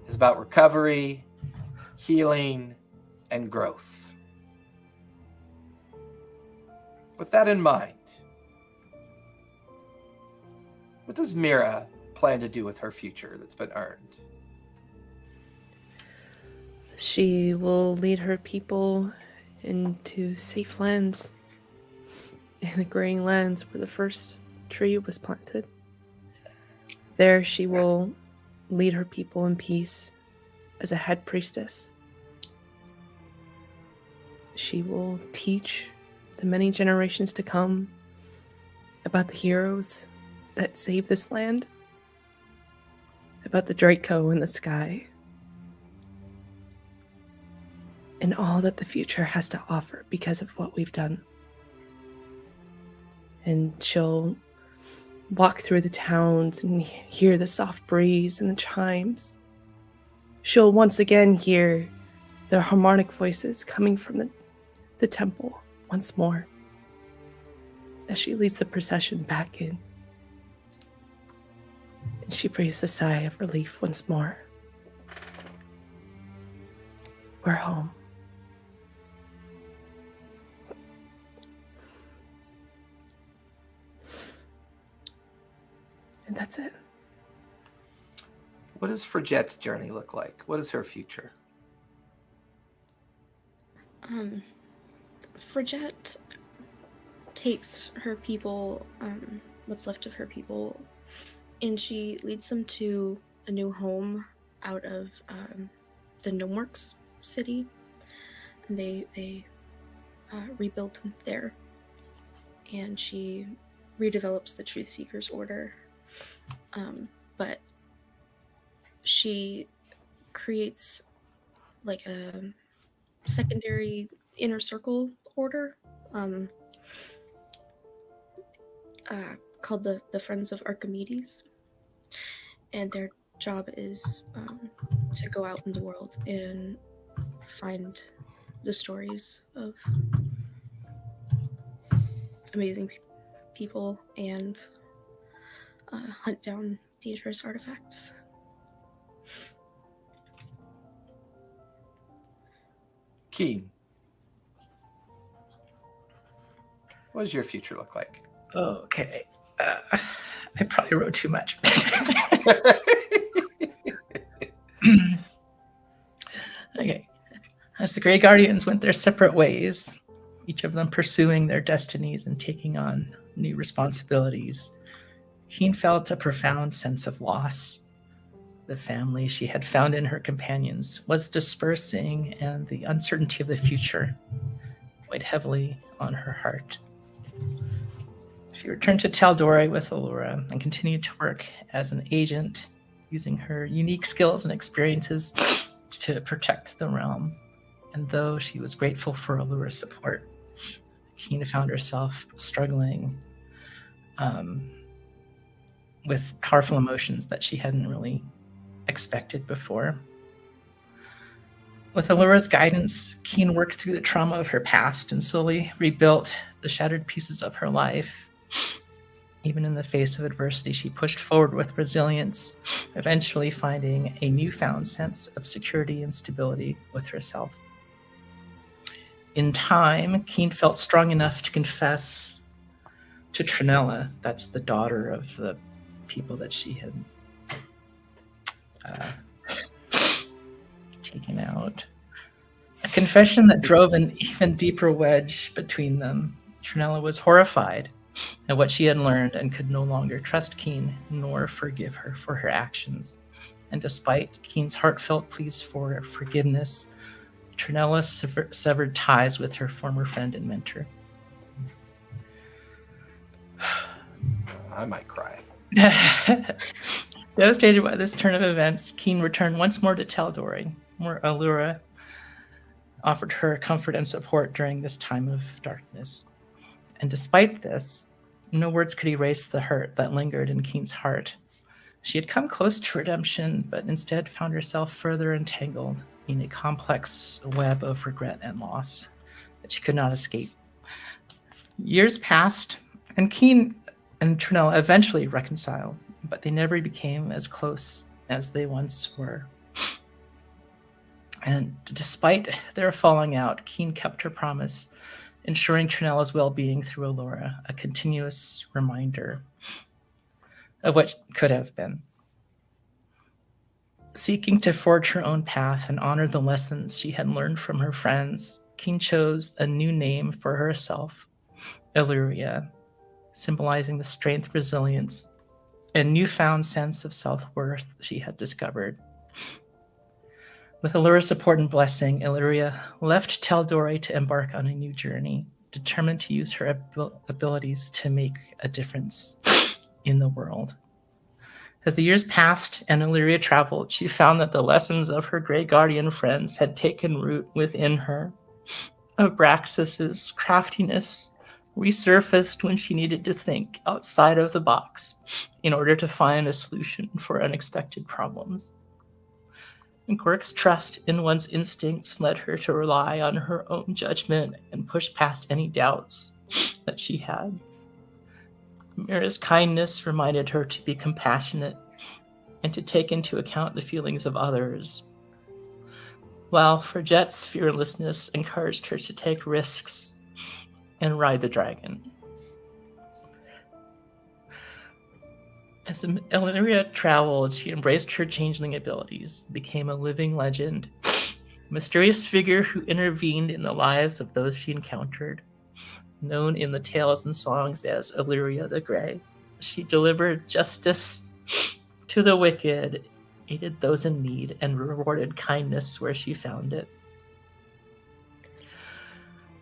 [SPEAKER 1] is about recovery, healing, and growth. With that in mind, what does Mira plan to do with her future that's been earned?
[SPEAKER 3] She will lead her people into safe lands in the Greying Lands where the first tree was planted. There she will lead her people in peace as a head priestess. She will teach the many generations to come about the heroes that saved this land, about the Draco in the sky, and all that the future has to offer because of what we've done. And she'll walk through the towns and hear the soft breeze and the chimes. She'll once again hear the harmonic voices coming from the temple once more as she leads the procession back in. And she breathes a sigh of relief once more. We're home. And that's it.
[SPEAKER 1] What does Fridgette's journey look like? What is her future?
[SPEAKER 6] Fridgette takes her people, what's left of her people, and she leads them to a new home out of the Gnomeworks city. And they rebuilt them there. And she redevelops the Truth Seekers Order. But she creates like a secondary inner circle order called the Friends of Archimedes, and their job is to go out in the world and find the stories of amazing people and hunt down dangerous artifacts.
[SPEAKER 1] Keen, what does your future look like?
[SPEAKER 2] Okay. I probably wrote too much. Okay. As the Grey Guardians went their separate ways, each of them pursuing their destinies and taking on new responsibilities, Keen felt a profound sense of loss. The family she had found in her companions was dispersing, and the uncertainty of the future weighed heavily on her heart. She returned to Taldore with Allura and continued to work as an agent, using her unique skills and experiences to protect the realm. And though she was grateful for Allura's support, Keen found herself struggling with powerful emotions that she hadn't really expected before. With Allura's guidance, Keen worked through the trauma of her past and slowly rebuilt the shattered pieces of her life. Even in the face of adversity, she pushed forward with resilience, eventually finding a newfound sense of security and stability with herself. In time, Keen felt strong enough to confess to Trinella, that's the daughter of the people that she had taken out. A confession that drove an even deeper wedge between them. Trinella was horrified at what she had learned and could no longer trust Keen nor forgive her for her actions. And despite Keen's heartfelt pleas for forgiveness, Trinella severed ties with her former friend and mentor.
[SPEAKER 1] I might cry.
[SPEAKER 2] Devastated by this turn of events, Keen returned once more to Taldore, where Allura offered her comfort and support during this time of darkness. And despite this, no words could erase the hurt that lingered in Keen's heart. She had come close to redemption, but instead found herself further entangled in a complex web of regret and loss that she could not escape. Years passed, and Keen and Trinella eventually reconciled, but they never became as close as they once were. And despite their falling out, Keen kept her promise, ensuring Trinella's well-being through Allura, a continuous reminder of what could have been. Seeking to forge her own path and honor the lessons she had learned from her friends, Keen chose a new name for herself, Illyria, symbolizing the strength, resilience, and newfound sense of self-worth she had discovered. With Allura's support and blessing, Illyria left Taldore to embark on a new journey, determined to use her abilities to make a difference in the world. As the years passed and Illyria traveled, she found that the lessons of her Grey Guardian friends had taken root within her. Abraxas's craftiness resurfaced when she needed to think outside of the box in order to find a solution for unexpected problems. And Quirk's trust in one's instincts led her to rely on her own judgment and push past any doubts that she had. Mira's kindness reminded her to be compassionate and to take into account the feelings of others, while Fredette's fearlessness encouraged her to take risks and ride the dragon. As Illyria traveled, she embraced her changeling abilities, became a living legend, a mysterious figure who intervened in the lives of those she encountered. Known in the tales and songs as Illyria the Grey, she delivered justice to the wicked, aided those in need, and rewarded kindness where she found it.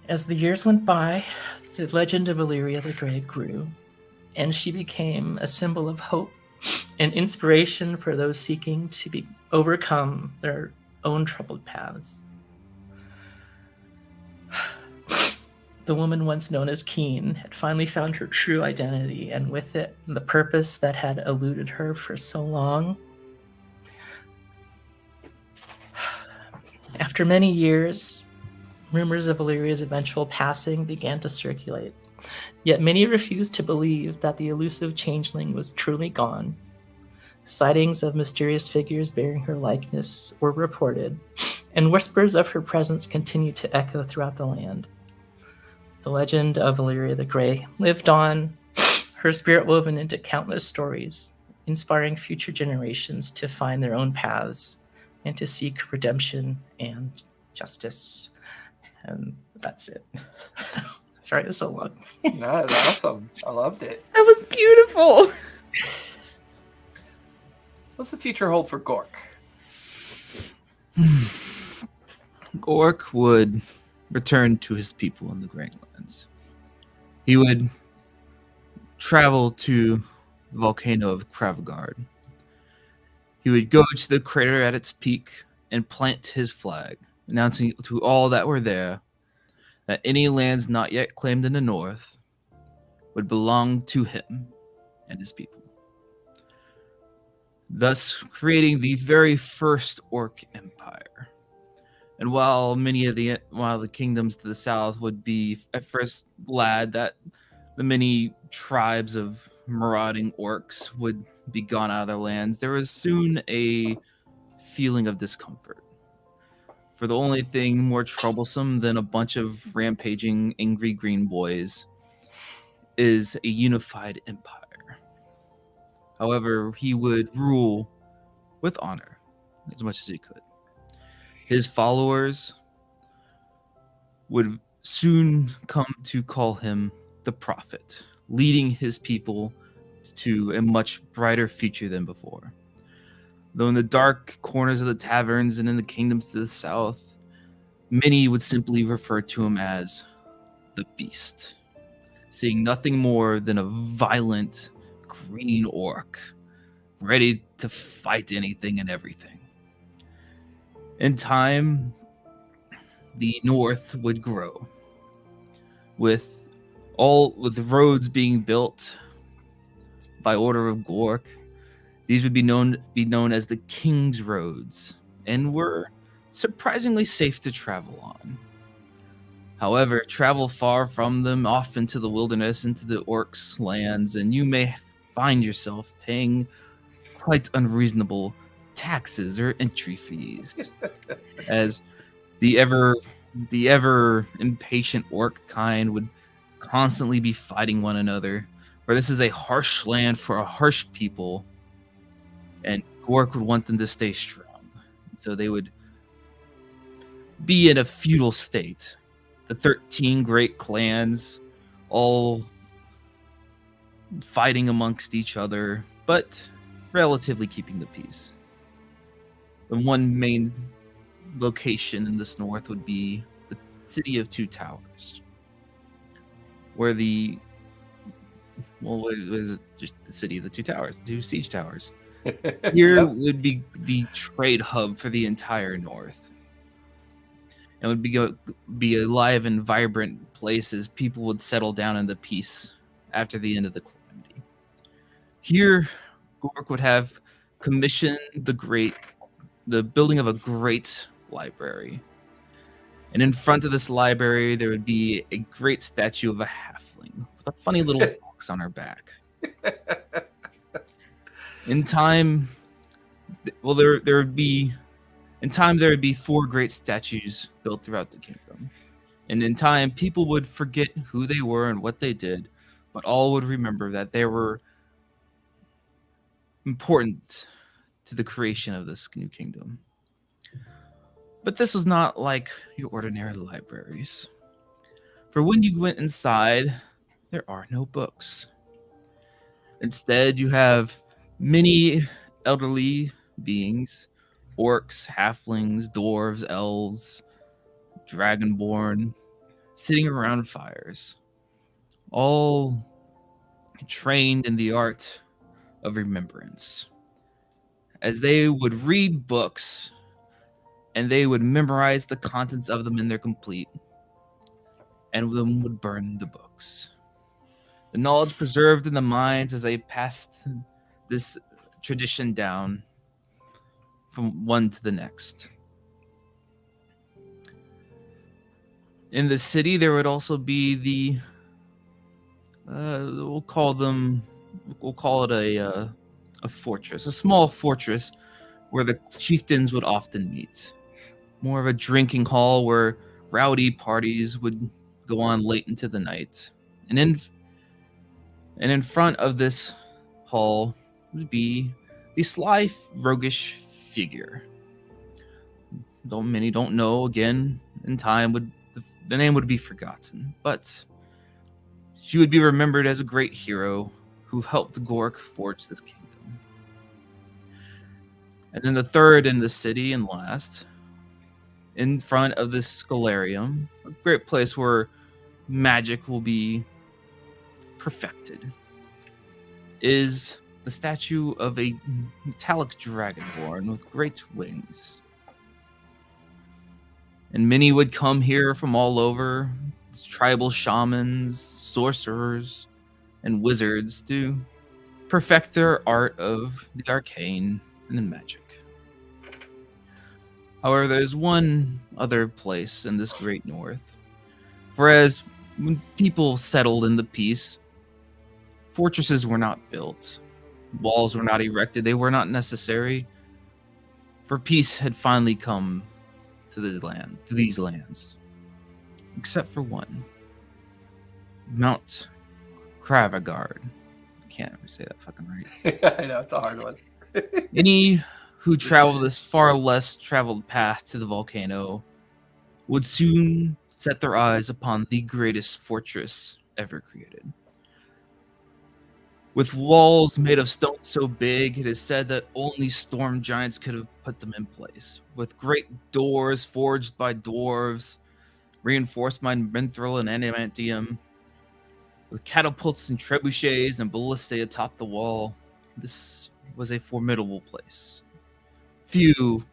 [SPEAKER 2] As the years went by, the legend of Illyria the Grey grew, and she became a symbol of hope and inspiration for those seeking to overcome their own troubled paths. The woman once known as Keen had finally found her true identity, and with it, the purpose that had eluded her for so long. After many years, rumors of Illyria's eventual passing began to circulate, yet many refused to believe that the elusive changeling was truly gone. Sightings of mysterious figures bearing her likeness were reported, and whispers of her presence continued to echo throughout the land. The legend of Illyria the Grey lived on, her spirit woven into countless stories, inspiring future generations to find their own paths and to seek redemption and justice. And that's it. Sorry, it was so long.
[SPEAKER 1] No, that's awesome. I loved it.
[SPEAKER 3] That was beautiful.
[SPEAKER 1] What's the future hold for Gork?
[SPEAKER 5] Gork would return to his people in the Greying Wildlands. He would travel to the volcano of Kravagard. He would go to the crater at its peak and plant his flag, announcing to all that were there that any lands not yet claimed in the north would belong to him and his people, thus creating the very first Orc Empire. And while the kingdoms to the south would be at first glad that the many tribes of marauding orcs would be gone out of their lands, there was soon a feeling of discomfort. For the only thing more troublesome than a bunch of rampaging angry green boys is a unified empire. However, he would rule with honor as much as he could. His followers would soon come to call him the prophet, leading his people to a much brighter future than before. Though in the dark corners of the taverns and in the kingdoms to the south, many would simply refer to him as the Beast, seeing nothing more than a violent green orc, ready to fight anything and everything. In time, the north would grow, with roads being built by order of Gork. These would be known as the King's Roads, and were surprisingly safe to travel on. However, travel far from them, off into the wilderness, into the orcs' lands, and you may find yourself paying quite unreasonable taxes or entry fees, as the ever impatient orc kind would constantly be fighting one another. For this is a harsh land for a harsh people, and Gork would want them to stay strong. So they would be in a feudal state. The 13 great clans all fighting amongst each other, but relatively keeping the peace. The one main location in this north would be the city of Two Towers, where it was just the city of the Two Towers, the two siege towers. Here would be the trade hub for the entire north. It would be a live and vibrant place as people would settle down into peace after the end of the Calamity. Here, Gork would have commissioned the building of a great library. And in front of this library, there would be a great statue of a halfling with a funny little box on her back. In time, there would be 4 great statues built throughout the kingdom. And in time, people would forget who they were and what they did, but all would remember that they were important to the creation of this new kingdom. But this was not like your ordinary libraries. For when you went inside, there are no books. Instead, you have many elderly beings, orcs, halflings, dwarves, elves, dragonborn, sitting around fires, all trained in the art of remembrance. As they would read books, and they would memorize the contents of them in their complete, and then would burn the books. The knowledge preserved in the minds as they passed this tradition down from one to the next. In the city, there would also be we'll call it a fortress, a small fortress where the chieftains would often meet. More of a drinking hall where rowdy parties would go on late into the night. And And in front of this hall would be the sly, roguish figure. Though many don't know, again, in time the name would be forgotten, but she would be remembered as a great hero who helped Gork forge this kingdom. And then the third in the city and last, in front of this scholarium, a great place where magic will be perfected, is the statue of a metallic dragonborn with great wings. And many would come here from all over, tribal shamans, sorcerers, and wizards to perfect their art of the arcane and the magic. However, there's one other place in this great north. Whereas when people settled in the peace, fortresses were not built, walls were not erected, they were not necessary, for peace had finally come to these lands. Except for one. Mount Kravagard. I can't ever say that fucking right.
[SPEAKER 1] I know, it's a hard one.
[SPEAKER 5] Any who travel this far less traveled path to the volcano would soon set their eyes upon the greatest fortress ever created. With walls made of stone so big, it is said that only storm giants could have put them in place. With great doors forged by dwarves, reinforced by mithril and adamantium, with catapults and trebuchets and ballistae atop the wall, this was a formidable place. Few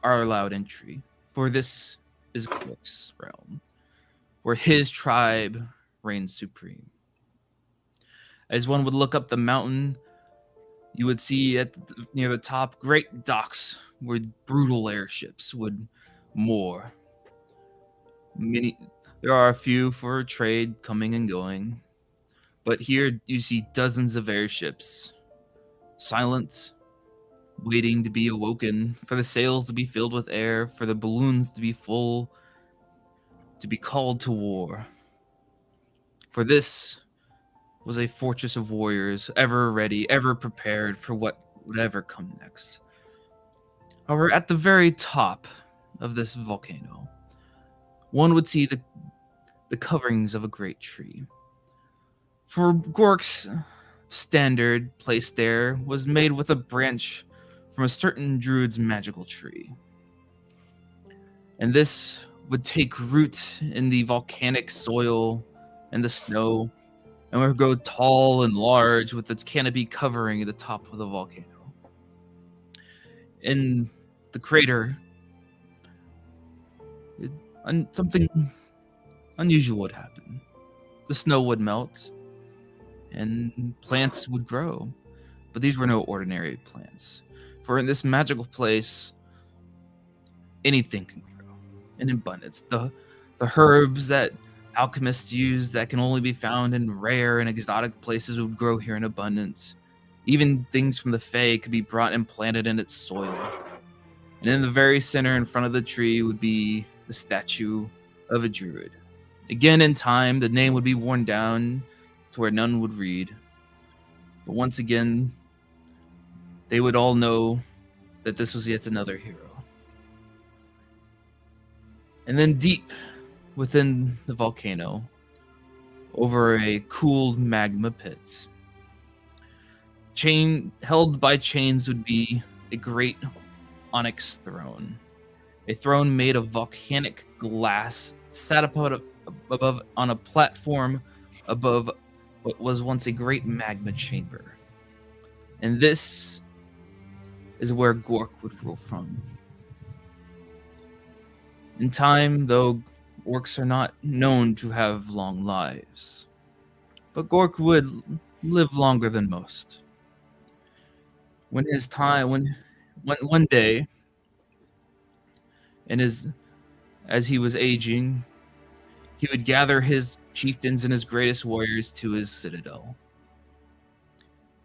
[SPEAKER 5] are allowed entry, for this is Gork's realm, where his tribe reigns supreme. As one would look up the mountain, you would see near the top great docks where brutal airships would moor. There are a few for trade coming and going, but here you see dozens of airships, silent, waiting to be awoken, for the sails to be filled with air, for the balloons to be full, to be called to war. For this was a fortress of warriors, ever ready, ever prepared for what would ever come next. However, at the very top of this volcano, one would see the coverings of a great tree. For Gork's standard placed there was made with a branch from a certain druid's magical tree. And this would take root in the volcanic soil and the snow, and would grow tall and large with its canopy covering the top of the volcano. In the crater, something unusual would happen. The snow would melt, and plants would grow. But these were no ordinary plants. For in this magical place, anything can grow in abundance. The herbs that alchemists use that can only be found in rare and exotic places would grow here in abundance. Even things from the Fae could be brought and planted in its soil. And in the very center in front of the tree would be the statue of a druid. Again, in time, the name would be worn down to where none would read. But once again, they would all know that this was yet another hero. And then deep within the volcano, over a cooled magma pit, held by chains would be a great onyx throne. A throne made of volcanic glass sat above on a platform above what was once a great magma chamber. And this is where Gork would rule from. In time, though, orcs are not known to have long lives, but Gork would live longer than most. One day, and as he was aging, he would gather his chieftains and his greatest warriors to his citadel,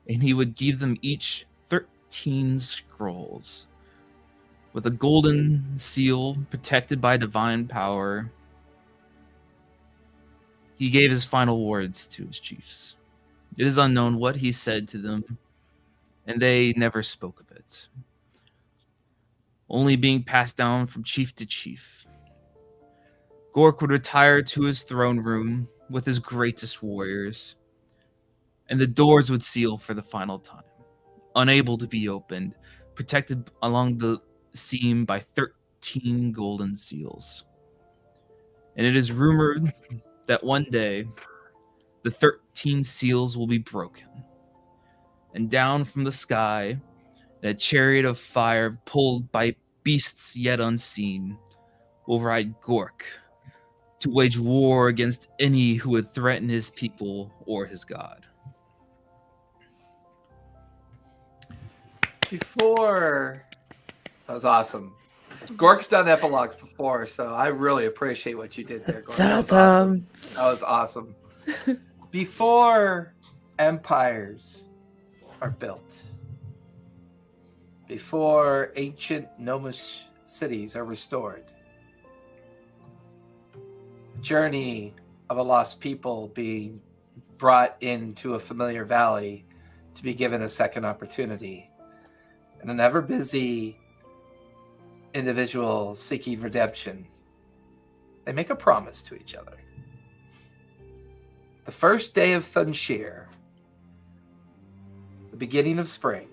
[SPEAKER 5] and he would give them each 13 scrolls with a golden seal protected by divine power. He gave his final words to his chiefs. It is unknown what he said to them, and they never spoke of it, only being passed down from chief to chief. Gork would retire to his throne room with his greatest warriors, and the doors would seal for the final time, unable to be opened, protected along the seam by 13 golden seals. And it is rumored that one day the 13 seals will be broken, and down from the sky, in a chariot of fire pulled by beasts yet unseen, will ride Gork to wage war against any who would threaten his people or his god.
[SPEAKER 1] Before, that was awesome. Gork's done epilogues before, so I really appreciate what you did there, Gork.
[SPEAKER 3] It's awesome.
[SPEAKER 1] That was awesome. Before empires are built, before ancient gnomish cities are restored, the journey of a lost people being brought into a familiar valley to be given a second opportunity, and an ever busy individual seeking redemption, they make a promise to each other. The first day of Thunshir, the beginning of spring,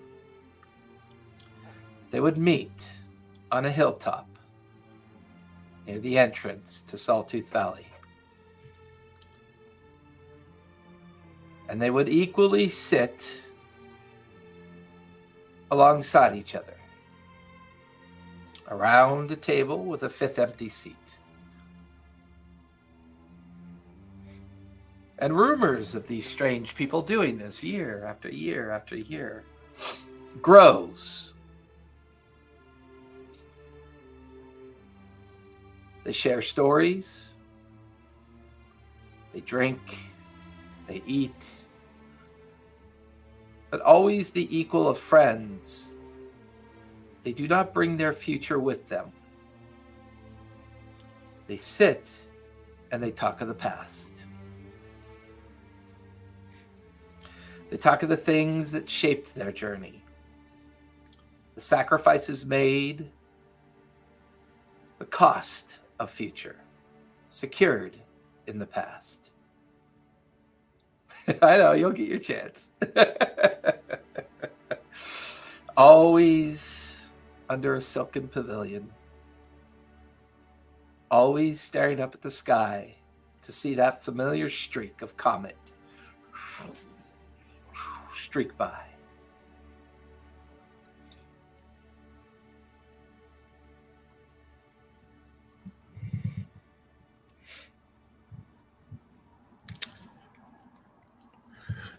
[SPEAKER 1] they would meet on a hilltop near the entrance to Sawtooth Valley. And they would equally sit alongside each other around a table with a fifth empty seat. And rumors of these strange people doing this year after year after year grows. They share stories, they drink, they eat, but always the equal of friends. They do not bring their future with them. They sit and they talk of the past. They talk of the things that shaped their journey, the sacrifices made, the cost of future secured in the past. I know, you'll get your chance. Always under a silken pavilion, always staring up at the sky to see that familiar streak of comet streak by.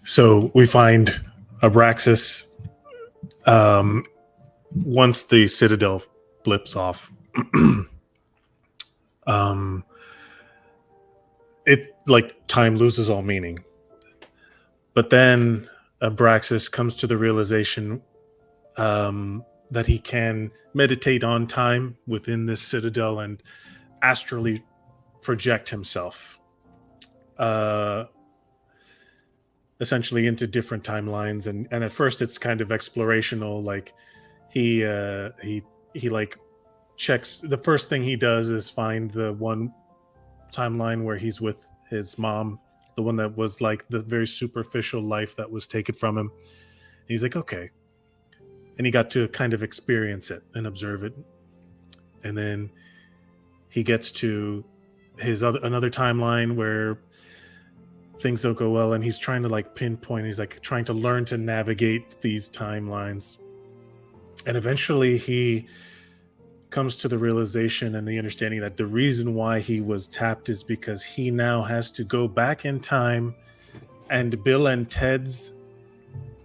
[SPEAKER 4] So we find Abraxas once the Citadel blips off. It like time loses all meaning. But then Abraxas comes to the realization that he can meditate on time within this Citadel and astrally project himself essentially into different timelines, and at first it's kind of explorational. Like he like checks. The first thing he does is find the one timeline where he's with his mom, the one that was like the very superficial life that was taken from him. And he's like, okay, and he got to kind of experience it and observe it. And then he gets to his another timeline where things don't go well, and he's trying to like pinpoint. He's like trying to learn to navigate these timelines, and eventually he comes to the realization and the understanding that the reason why he was tapped is because he now has to go back in time and Bill and Ted's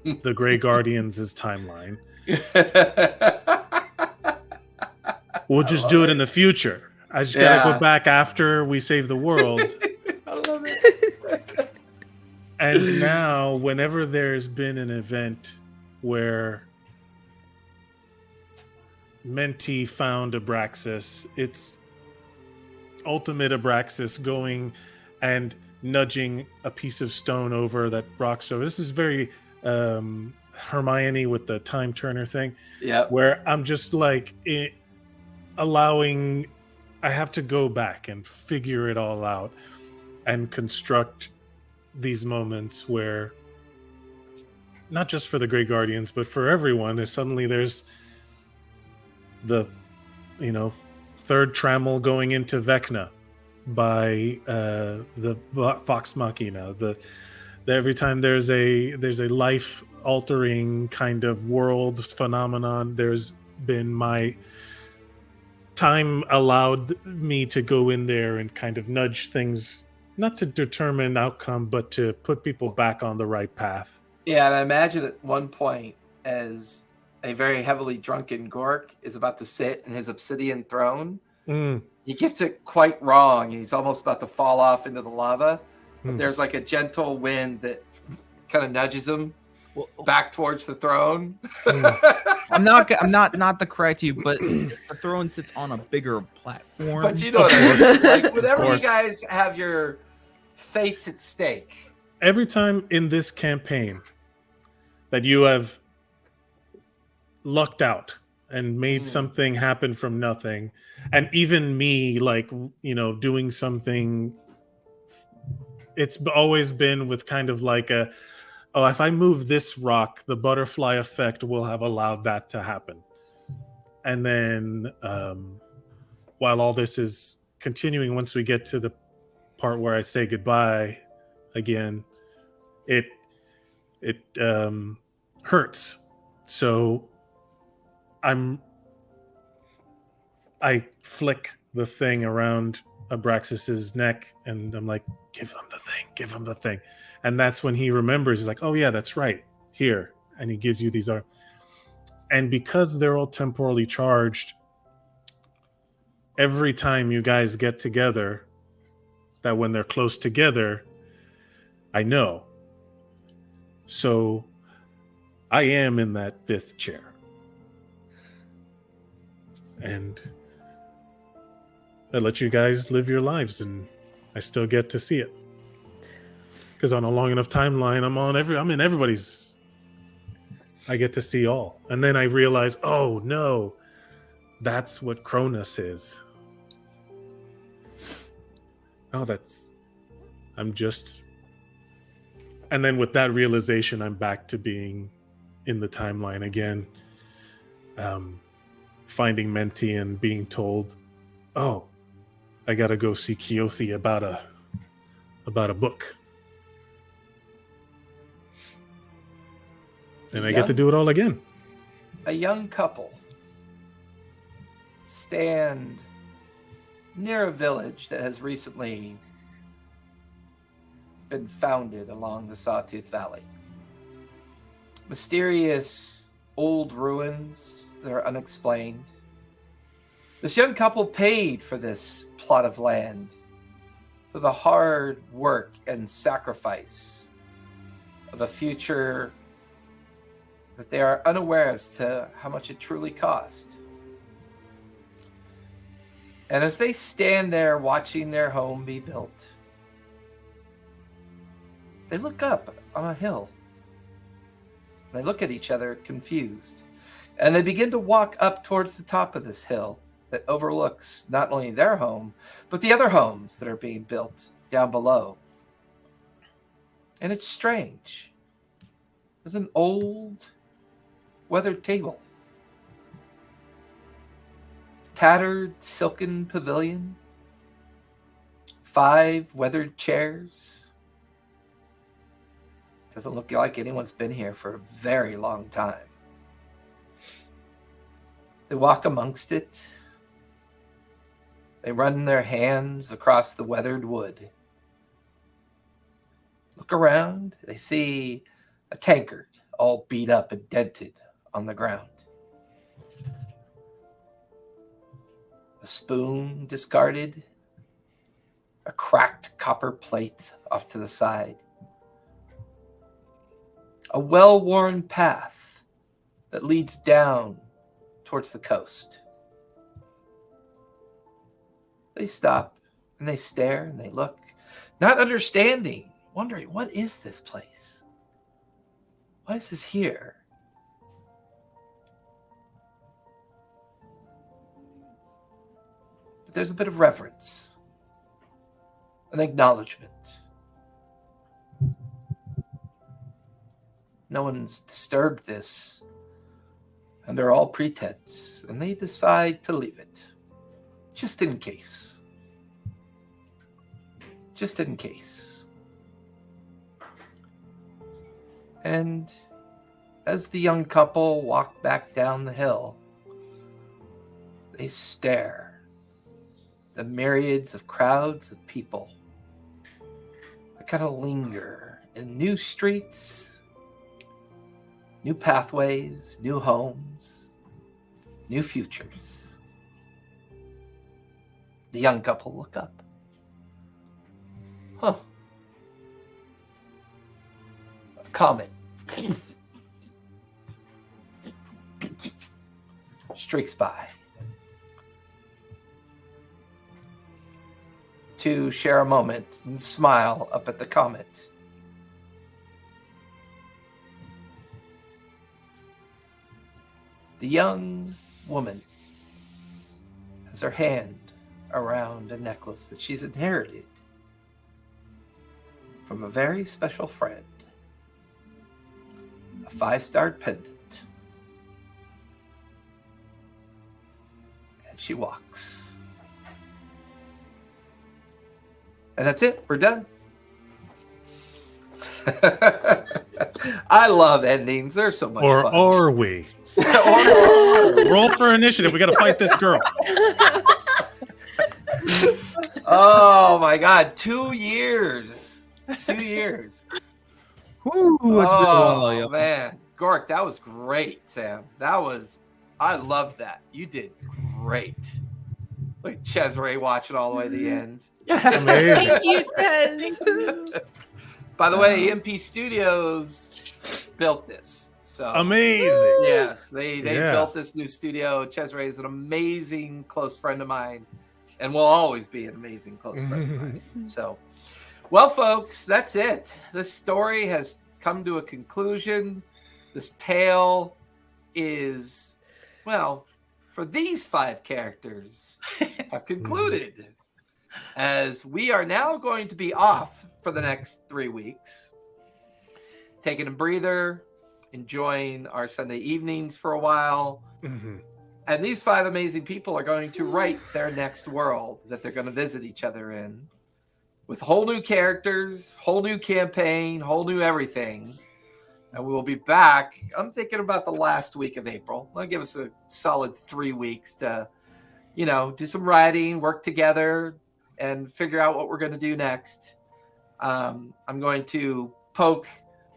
[SPEAKER 4] the Grey Guardians' timeline. We'll just do it in the future. I just gotta go back after we save the world.
[SPEAKER 1] I love it.
[SPEAKER 4] And now, whenever there's been an event where Menti found Abraxas, it's ultimate Abraxas going and nudging a piece of stone over that rock. So this is very Hermione with the time turner thing.
[SPEAKER 1] Yep.
[SPEAKER 4] Where I'm just like allowing, I have to go back and figure it all out and construct these moments where, not just for the Grey Guardians, but for everyone, there's the, third trammel going into Vecna by the Vox Machina. Every time there's a life altering kind of world phenomenon, there's been my time allowed me to go in there and kind of nudge things, not to determine outcome, but to put people back on the right path.
[SPEAKER 1] Yeah, and I imagine at one point, as a very heavily drunken Gork is about to sit in his obsidian throne, he gets it quite wrong, and he's almost about to fall off into the lava. But there's like a gentle wind that kind of nudges him back towards the throne.
[SPEAKER 5] I'm not to correct you, but the throne sits on a bigger platform.
[SPEAKER 1] But you know what I mean. Like, whenever you guys have your fates at stake.
[SPEAKER 4] Every time in this campaign that you have lucked out and made something happen from nothing, and even me, like, doing something, it's always been with kind of like if I move this rock, the butterfly effect will have allowed that to happen. And then while all this is continuing, once we get to the part where I say goodbye again, it hurts. So I flick the thing around Abraxas's neck, and I'm like, give him the thing. And that's when he remembers. He's like, oh yeah, that's right, here. And he gives you these arms. And because they're all temporally charged, every time you guys get together, that when they're close together, I know. So I am in that fifth chair. And I let you guys live your lives, and I still get to see it. Because on a long enough timeline, I'm in everybody's. I get to see all. And then I realize, oh no, that's what Cronus is. Oh, and then with that realization, I'm back to being in the timeline again. Finding Menti and being told, oh, I gotta go see Keothi about a book. And I get to do it all again.
[SPEAKER 1] A young couple stand near a village that has recently been founded along the Sawtooth Valley. Mysterious old ruins that are unexplained. This young couple paid for this plot of land for the hard work and sacrifice of a future that they are unaware as to how much it truly cost. And as they stand there watching their home be built, they look up on a hill. They look at each other confused. And they begin to walk up towards the top of this hill that overlooks not only their home, but the other homes that are being built down below. And it's strange. There's an old weathered table. Tattered silken pavilion. 5 weathered chairs. Doesn't look like anyone's been here for a very long time. They walk amongst it. They run their hands across the weathered wood. Look around. They see a tankard all beat up and dented on the ground. A spoon discarded. A cracked copper plate off to the side. A well-worn path that leads down towards the coast. They stop and they stare and they look. not understanding, wondering, what is this place? Why is this here? But there's a bit of reverence, an acknowledgement. No one's disturbed this under all pretense, and they decide to leave it, just in case. Just in case. And as the young couple walk back down the hill, they stare at the myriads of crowds of people that kind of linger in new streets, new pathways, new homes, new futures. The young couple look up. Huh. A comet streaks by. To share a moment and smile up at the comet. The young woman has her hand around a necklace that she's inherited from a very special friend. A 5-star pendant. And she walks. And that's it. We're done. I love endings. They're so much fun.
[SPEAKER 4] Or are we? Roll for initiative. We got to fight this girl.
[SPEAKER 1] Oh my God. 2 years. 2 years.
[SPEAKER 5] Woo, it's been a while,
[SPEAKER 1] Oh
[SPEAKER 5] yo.
[SPEAKER 1] man. Gork, that was great, Sam. I love that. You did great. Look at Cesare watching all the way to the end.
[SPEAKER 4] Amazing.
[SPEAKER 3] Thank you, Ches.
[SPEAKER 1] By the way, EMP Studios built this. So
[SPEAKER 4] Amazing.
[SPEAKER 1] yes, they
[SPEAKER 4] Yeah.
[SPEAKER 1] built this new studio. Cesare is an amazing close friend of mine, and will always be an amazing close friend of mine. So, well, folks, that's it. This story has come to a conclusion. This tale is, well, for these 5 characters, have concluded. As we are now going to be off for the next 3 weeks, taking a breather, enjoying our Sunday evenings for a while.
[SPEAKER 4] Mhm.
[SPEAKER 1] And these 5 amazing people are going to write their next world that they're going to visit each other in, with whole new characters, whole new campaign, whole new everything. And we will be back. I'm thinking about the last week of April. That'll give us a solid 3 weeks to, do some writing, work together, and figure out what we're going to do next. I'm going to poke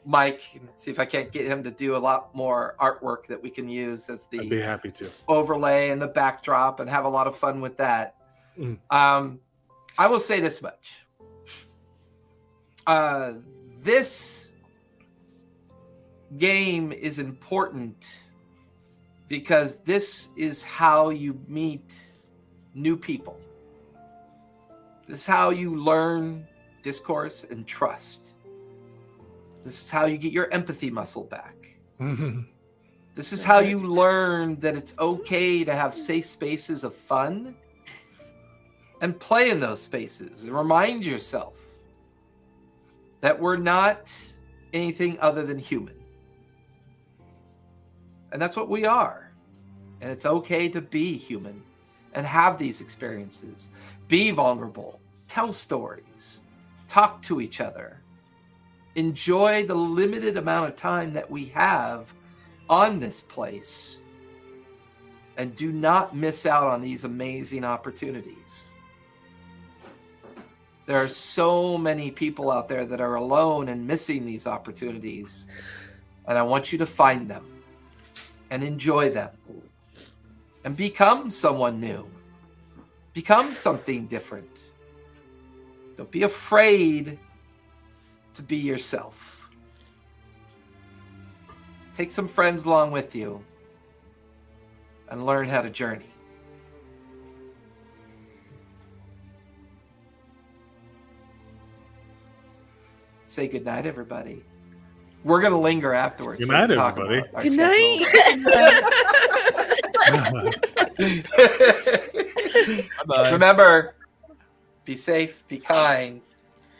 [SPEAKER 1] Mike and see if I can't get him to do a lot more artwork that we can use as
[SPEAKER 4] I'd be
[SPEAKER 1] the
[SPEAKER 4] happy to.
[SPEAKER 1] overlay and the backdrop, and have a lot of fun with that.
[SPEAKER 4] Mm.
[SPEAKER 1] I will say this much. This game is important because this is how you meet new people. This is how you learn discourse and trust. This is how you get your empathy muscle back. This is how you learn that it's okay to have safe spaces of fun and play in those spaces, and remind yourself that we're not anything other than human. And that's what we are. And it's okay to be human and have these experiences. Be vulnerable. Tell stories. Talk to each other. Enjoy the limited amount of time that we have on this place. And do not miss out on these amazing opportunities. There are so many people out there that are alone and missing these opportunities. And I want you to find them and enjoy them and become someone new. Become something different. Don't be afraid to be yourself. Take some friends along with you and learn how to journey. say goodnight, everybody. We're going to linger afterwards.
[SPEAKER 4] Good
[SPEAKER 1] so we
[SPEAKER 4] night,
[SPEAKER 1] can talk
[SPEAKER 4] everybody.
[SPEAKER 1] about our
[SPEAKER 3] Good
[SPEAKER 1] schedules.
[SPEAKER 3] night.
[SPEAKER 5] Bye.
[SPEAKER 1] Remember, be safe, be kind,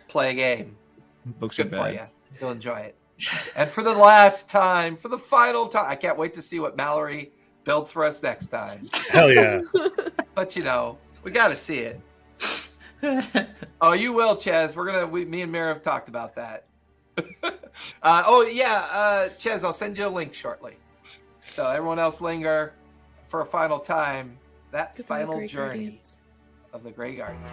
[SPEAKER 1] play a game.
[SPEAKER 5] Books
[SPEAKER 1] It's
[SPEAKER 5] are
[SPEAKER 1] good for
[SPEAKER 5] bad.
[SPEAKER 1] you. You'll enjoy it. And for the last time, for the final time, I can't wait to see what Mallory builds for us next time.
[SPEAKER 4] Hell yeah.
[SPEAKER 1] But we got to see it. Oh, you will, Chaz. Me and Mira have talked about that. Chaz, I'll send you a link shortly. So everyone else linger for a final time. That
[SPEAKER 3] Goodbye,
[SPEAKER 1] final
[SPEAKER 3] Grey
[SPEAKER 1] journey
[SPEAKER 3] Guardians.
[SPEAKER 1] of the Grey Guardians.